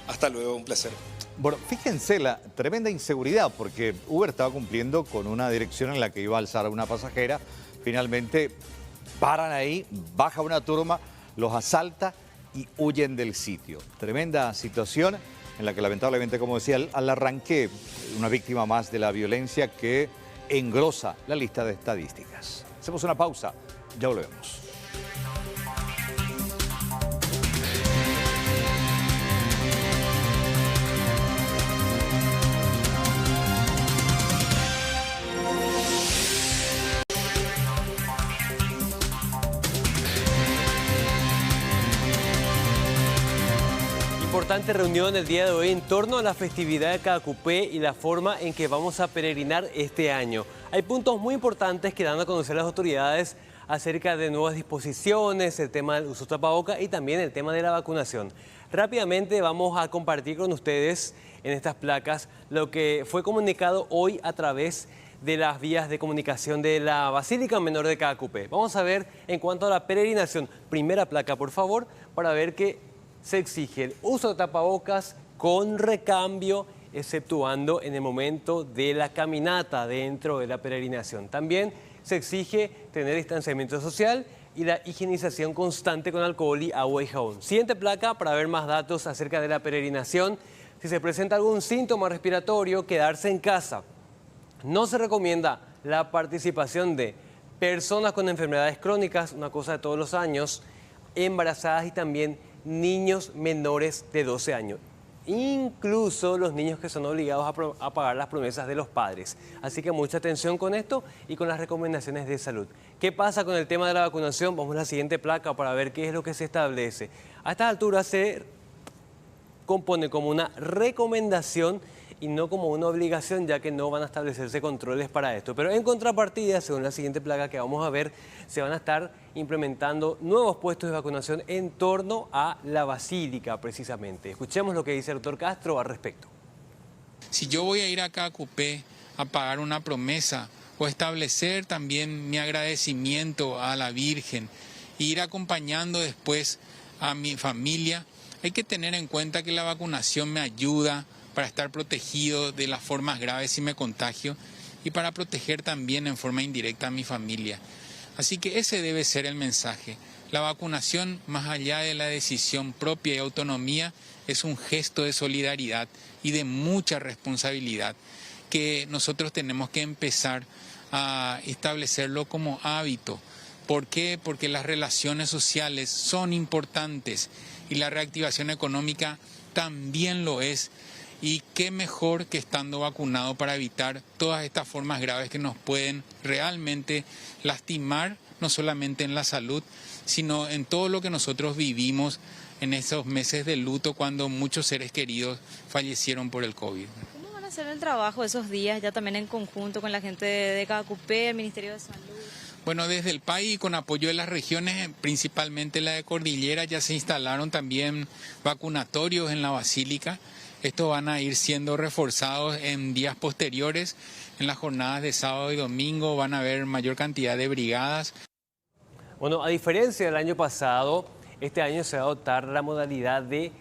Speaker 19: Hasta luego, un placer.
Speaker 18: Bueno, fíjense la tremenda inseguridad, porque Uber estaba cumpliendo con una dirección en la que iba a alzar a una pasajera. Finalmente paran ahí, baja una turma, los asalta y huyen del sitio. Tremenda situación en la que lamentablemente, como decía, al arranque, una víctima más de la violencia que engrosa la lista de estadísticas. Hacemos una pausa, ya volvemos.
Speaker 7: Importante reunión el día de hoy en torno a la festividad de Caacupé y la forma en que vamos a peregrinar este año. Hay puntos muy importantes que dan a conocer las autoridades acerca de nuevas disposiciones, el tema del uso de tapabocas y también el tema de la vacunación. Rápidamente vamos a compartir con ustedes en estas placas lo que fue comunicado hoy a través de las vías de comunicación de la Basílica Menor de Caacupé. Vamos a ver en cuanto a la peregrinación. Primera placa, por favor, para ver que se exige el uso de tapabocas con recambio, exceptuando en el momento de la caminata dentro de la peregrinación. También se exige tener distanciamiento social y la higienización constante con alcohol y agua y jabón. Siguiente placa para ver más datos acerca de la peregrinación. Si se presenta algún síntoma respiratorio, quedarse en casa. No se recomienda la participación de personas con enfermedades crónicas, una cosa de todos los años, embarazadas y también niños menores de 12 años. Incluso los niños que son obligados a pagar las promesas de los padres. Así que mucha atención con esto y con las recomendaciones de salud. ¿Qué pasa con el tema de la vacunación? Vamos a la siguiente placa para ver qué es lo que se establece. A estas alturas se compone como una recomendación y no como una obligación, ya que no van a establecerse controles para esto. Pero en contrapartida, según la siguiente placa que vamos a ver, se van a estar implementando nuevos puestos de vacunación en torno a la Basílica, precisamente. Escuchemos lo que dice el doctor Castro al respecto.
Speaker 20: Si yo voy a ir a Caacupé a pagar una promesa
Speaker 5: o establecer también mi agradecimiento a la Virgen, e ir acompañando después a mi familia, hay que tener en cuenta que la vacunación me ayuda para estar protegido de las formas graves si me contagio y para proteger también en forma indirecta a mi familia. Así que ese debe ser el mensaje. La vacunación, más allá de la decisión propia y autonomía, es un gesto de solidaridad y de mucha responsabilidad que nosotros tenemos que empezar a establecerlo como hábito. ¿Por qué? Porque las relaciones sociales son importantes y la reactivación económica también lo es. Y qué mejor que estando vacunado para evitar todas estas formas graves que nos pueden realmente lastimar, no solamente en la salud, sino en todo lo que nosotros vivimos en esos meses de luto cuando muchos seres queridos fallecieron por el COVID.
Speaker 20: ¿Cómo van a hacer el trabajo esos días, ya también en conjunto con la gente de Cacupé, el Ministerio de Salud?
Speaker 5: Bueno, desde el país, con apoyo de las regiones, principalmente la de Cordillera, ya se instalaron también vacunatorios en la Basílica. Estos van a ir siendo reforzados en días posteriores. En las jornadas de sábado y domingo van a haber mayor cantidad de brigadas.
Speaker 7: Bueno, a diferencia del año pasado, este año se va a adoptar la modalidad de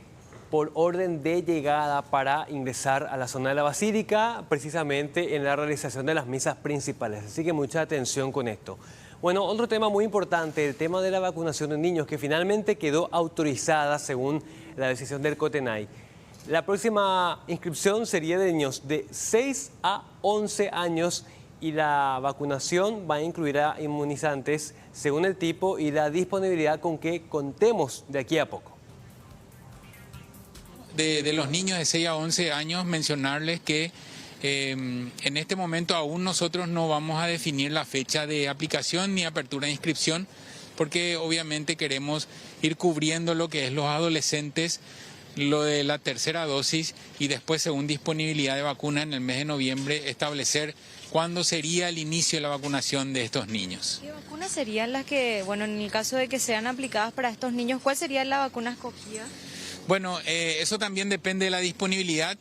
Speaker 7: por orden de llegada para ingresar a la zona de la Basílica, precisamente en la realización de las misas principales. Así que mucha atención con esto. Bueno, otro tema muy importante, el tema de la vacunación de niños, que finalmente quedó autorizada según la decisión del COTENAI. La próxima inscripción sería de niños de 6 a 11 años y la vacunación va a incluir a inmunizantes según el tipo y la disponibilidad con que contemos de aquí a poco.
Speaker 5: De los niños de 6 a 11 años, mencionarles que en este momento aún nosotros no vamos a definir la fecha de aplicación ni apertura de inscripción, porque obviamente queremos ir cubriendo lo que es los adolescentes, lo de la tercera dosis y después, según disponibilidad de vacuna en el mes de noviembre, establecer cuándo sería el inicio de la vacunación de estos niños.
Speaker 20: ¿Qué vacunas serían las que, bueno, en el caso de que sean aplicadas para estos niños, cuál sería la vacuna escogida?
Speaker 5: Bueno, eso también depende de la disponibilidad.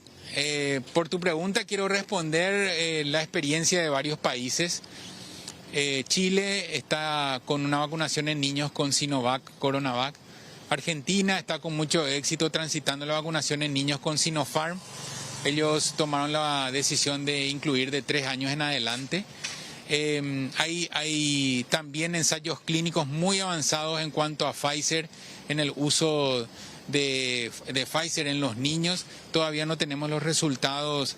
Speaker 5: Por tu pregunta quiero responder la experiencia de varios países. Chile está con una vacunación en niños con Sinovac, Coronavac. Argentina está con mucho éxito transitando la vacunación en niños con Sinopharm. Ellos tomaron la decisión de incluir de 3 años en adelante. Hay también ensayos clínicos muy avanzados en cuanto a Pfizer, en el uso de Pfizer en los niños. Todavía no tenemos los resultados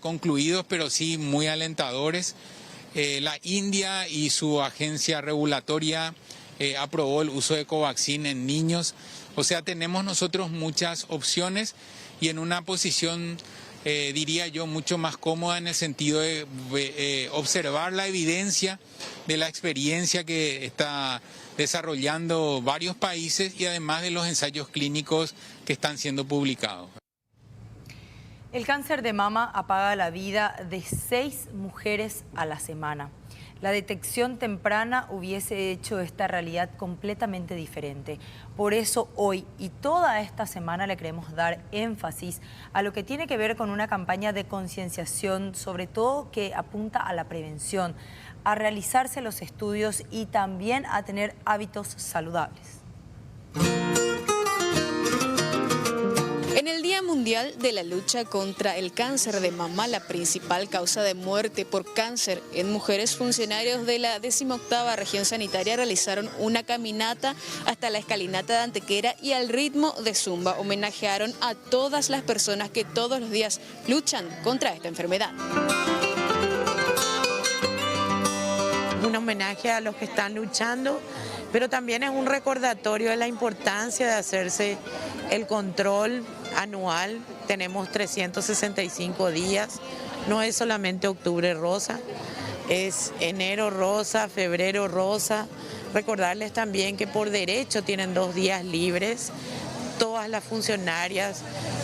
Speaker 5: concluidos, pero sí muy alentadores. La India y su agencia regulatoria aprobó el uso de Covaxin en niños. O sea, tenemos nosotros muchas opciones y en una posición, diría yo, mucho más cómoda en el sentido de observar la evidencia de la experiencia que está desarrollando varios países y además de los ensayos clínicos que están siendo publicados.
Speaker 4: El cáncer de mama apaga la vida de 6 mujeres a la semana. La detección temprana hubiese hecho esta realidad completamente diferente. Por eso hoy y toda esta semana le queremos dar énfasis a lo que tiene que ver con una campaña de concienciación, sobre todo que apunta a la prevención, a realizarse los estudios y también a tener hábitos saludables.
Speaker 21: En el Día Mundial de la Lucha contra el Cáncer de Mama, la principal causa de muerte por cáncer en mujeres, funcionarios de la 18ª Región Sanitaria realizaron una caminata hasta la escalinata de Antequera y al ritmo de zumba homenajearon a todas las personas que todos los días luchan contra esta enfermedad.
Speaker 22: Un homenaje a los que están luchando, pero también es un recordatorio de la importancia de hacerse el control anual. Tenemos 365 días, no es solamente octubre rosa, es enero rosa, febrero rosa. Recordarles también que por derecho tienen 2 días libres todas las funcionarias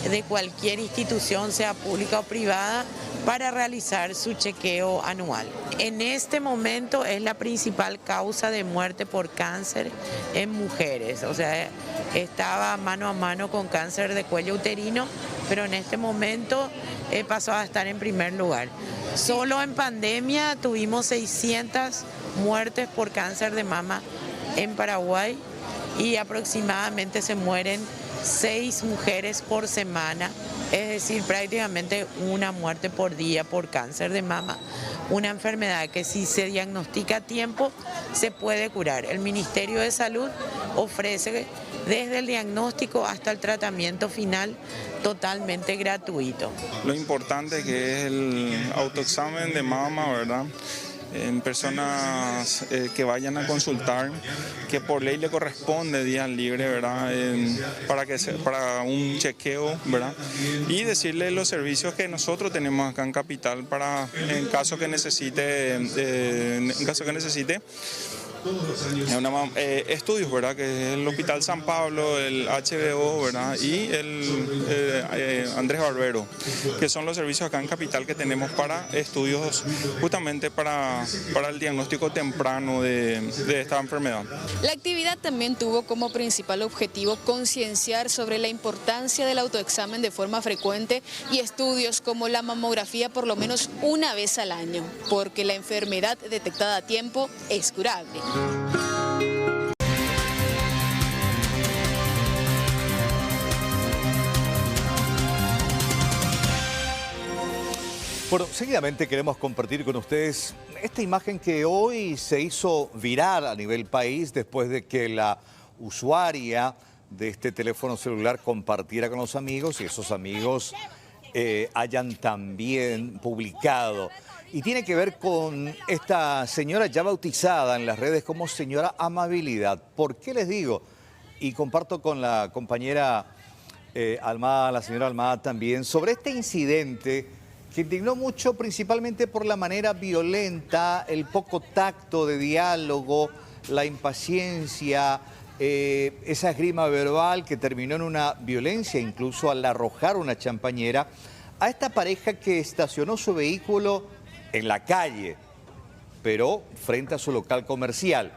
Speaker 22: de cualquier institución, sea pública o privada, para realizar su chequeo anual. En este momento es la principal causa de muerte por cáncer en mujeres, o sea, estaba mano a mano con cáncer de cuello uterino, pero en este momento pasó a estar en primer lugar. Solo en pandemia tuvimos 600 muertes por cáncer de mama en Paraguay y aproximadamente se mueren 6 mujeres por semana, es decir, prácticamente una muerte por día por cáncer de mama. Una enfermedad que si se diagnostica a tiempo se puede curar. El Ministerio de Salud ofrece desde el diagnóstico hasta el tratamiento final totalmente gratuito.
Speaker 2: Lo importante que es el autoexamen de mama, ¿verdad? En personas que vayan a consultar, que por ley le corresponde día libre, ¿verdad? Para un chequeo, ¿verdad? Y decirle los servicios que nosotros tenemos acá en Capital para en caso que necesite, estudios, ¿verdad? Que es el Hospital San Pablo, el HBO, ¿verdad? Y el Andrés Barbero, que son los servicios acá en Capital que tenemos para estudios justamente para el diagnóstico temprano de esta enfermedad.
Speaker 21: La actividad también tuvo como principal objetivo concienciar sobre la importancia del autoexamen de forma frecuente y estudios como la mamografía por lo menos una vez al año, porque la enfermedad detectada a tiempo es curable.
Speaker 18: Bueno, seguidamente queremos compartir con ustedes esta imagen que hoy se hizo viral a nivel país después de que la usuaria de este teléfono celular compartiera con los amigos y esos amigos hayan también publicado. Y tiene que ver con esta señora ya bautizada en las redes como señora Amabilidad. ¿Por qué les digo? Y comparto con la compañera Almada, la señora Almada también, sobre este incidente que indignó mucho principalmente por la manera violenta, el poco tacto de diálogo, la impaciencia, esa esgrima verbal que terminó en una violencia, incluso al arrojar una champañera, a esta pareja que estacionó su vehículo en la calle, pero frente a su local comercial.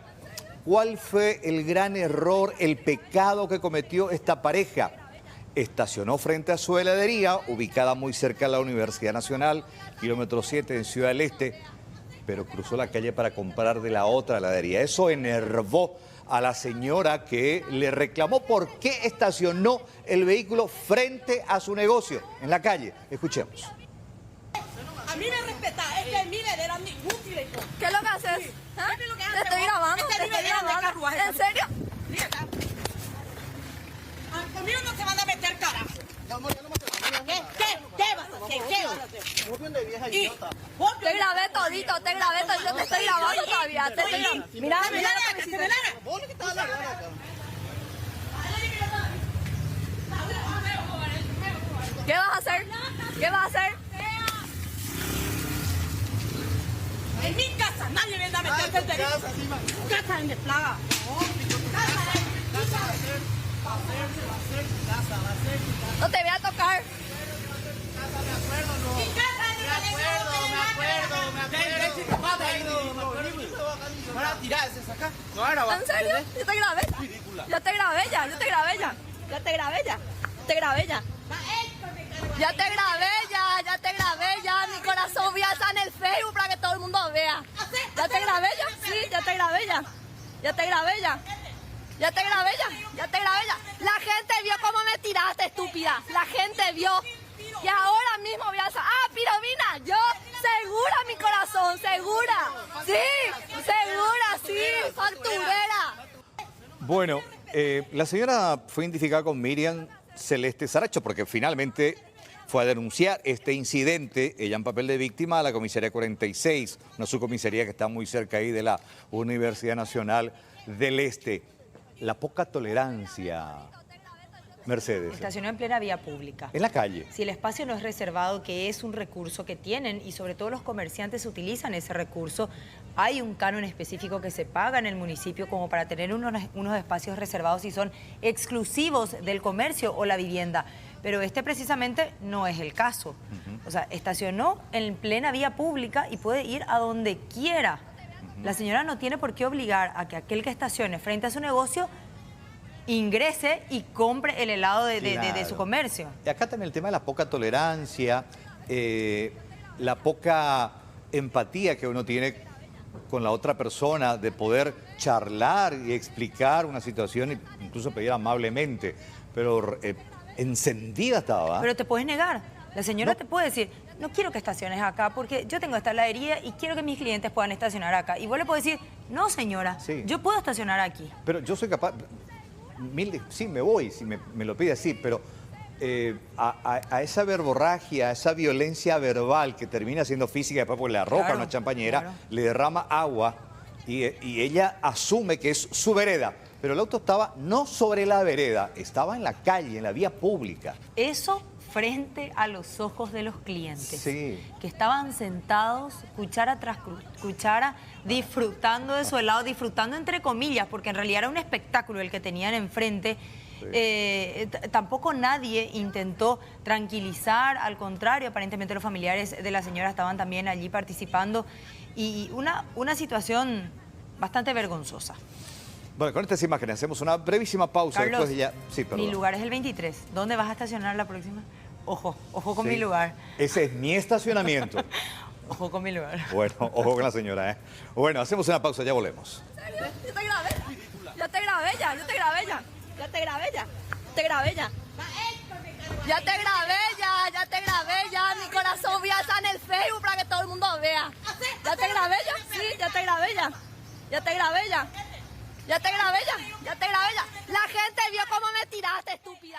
Speaker 18: ¿Cuál fue el gran error, el pecado que cometió esta pareja? Estacionó frente a su heladería, ubicada muy cerca de la Universidad Nacional, kilómetro 7 en Ciudad del Este, pero cruzó la calle para comprar de la otra heladería. Eso enervó a la señora que le reclamó por qué estacionó el vehículo frente a su negocio, en la calle. Escuchemos.
Speaker 23: A mí me respeta, es que mi era inútil.
Speaker 24: ¿Qué es lo que haces?
Speaker 23: Sí.
Speaker 24: ¿Ah?
Speaker 23: ¿Qué es lo que
Speaker 24: Te
Speaker 23: haces?
Speaker 24: estoy grabando,
Speaker 23: Este
Speaker 24: te
Speaker 23: es mi
Speaker 24: estoy
Speaker 23: vereda de
Speaker 24: grabando.
Speaker 23: carruaje.
Speaker 24: ¿En serio?
Speaker 23: Conmigo no se van a meter carajo. ¿Qué vas a hacer? ¿Qué vas a hacer?
Speaker 24: Te grabé todito, te estoy grabando todavía. Te estoy grabando. Mira lo que me hiciste. ¿Qué vas a hacer? ¿Qué vas a hacer?
Speaker 23: En mi casa nadie viene a meterse el derecho. Casa en mi plaga.
Speaker 24: No te voy a tocar. ¿En serio? Yo te grabé. Ya te grabé ya. Mi corazón voy a estar en el Facebook para que todo el mundo vea. ¿Ya te grabé ya? Sí, ya te grabé ya. La gente vio cómo me tiraste, estúpida. La gente vio. Y ahora mismo voy a... Piromina, yo segura mi corazón, segura. Sí, facturera.
Speaker 18: Bueno, la señora fue identificada con Miriam Celeste Saracho porque finalmente fue a denunciar este incidente, ella en papel de víctima, a la comisaría 46, una subcomisaría que está muy cerca ahí de la Universidad Nacional del Este. La poca tolerancia, Mercedes.
Speaker 4: Estacionó en plena vía pública.
Speaker 18: En la calle.
Speaker 4: Si el espacio no es reservado, que es un recurso que tienen y sobre todo los comerciantes utilizan ese recurso, hay un canon específico que se paga en el municipio como para tener unos espacios reservados y son exclusivos del comercio o la vivienda. Pero este precisamente no es el caso. O sea, estacionó en plena vía pública y puede ir a donde quiera. La señora no tiene por qué obligar a que aquel que estacione frente a su negocio ingrese y compre el helado de su comercio.
Speaker 18: Y acá también el tema de la poca tolerancia. la poca empatía que uno tiene con la otra persona, de poder charlar y explicar una situación, e incluso pedir amablemente, pero encendida estaba.
Speaker 4: Pero te puedes negar. La señora te puede decir, no quiero que estaciones acá porque yo tengo esta heladería y quiero que mis clientes puedan estacionar acá. Y vos le podés decir, no señora, yo puedo estacionar aquí.
Speaker 18: Pero yo soy capaz, sí me voy, si me lo pide así, pero a esa verborragia, a esa violencia verbal que termina siendo física, después porque le arroja una champañera, le derrama agua y ella asume que es su vereda. Pero el auto estaba no sobre la vereda, estaba en la calle, en la vía pública.
Speaker 4: Eso frente a los ojos de los clientes,
Speaker 18: sí,
Speaker 4: que estaban sentados, cuchara tras cuchara, disfrutando de su helado, disfrutando entre comillas, porque en realidad era un espectáculo el que tenían enfrente. Sí. Tampoco nadie intentó tranquilizar, al contrario, aparentemente los familiares de la señora estaban también allí participando, y una situación bastante vergonzosa.
Speaker 18: Bueno, con estas imágenes hacemos una brevísima pausa.
Speaker 4: Carlos,
Speaker 18: después de ya... Sí, perdón.
Speaker 4: Mi lugar es el 23. ¿Dónde vas a estacionar la próxima? Ojo con mi lugar.
Speaker 18: Ese es mi estacionamiento.
Speaker 4: Ojo con mi lugar.
Speaker 18: Bueno, ojo con la señora, ¿eh? Bueno, hacemos una pausa, ya volvemos.
Speaker 24: Yo te grabé. Ya te grabé ya. Ya te grabé ya. Ya te grabé ya. Te grabé ya. Ya te grabé ya. Ya te grabé ya. Mi corazón voy a estar en el Facebook para que todo el mundo vea. Ya te grabé ya. Sí, ya te grabé ya. Ya te grabé ya. Ya te grabé ya. Ya te grabé ya. La gente vio cómo me tiraste, estúpida.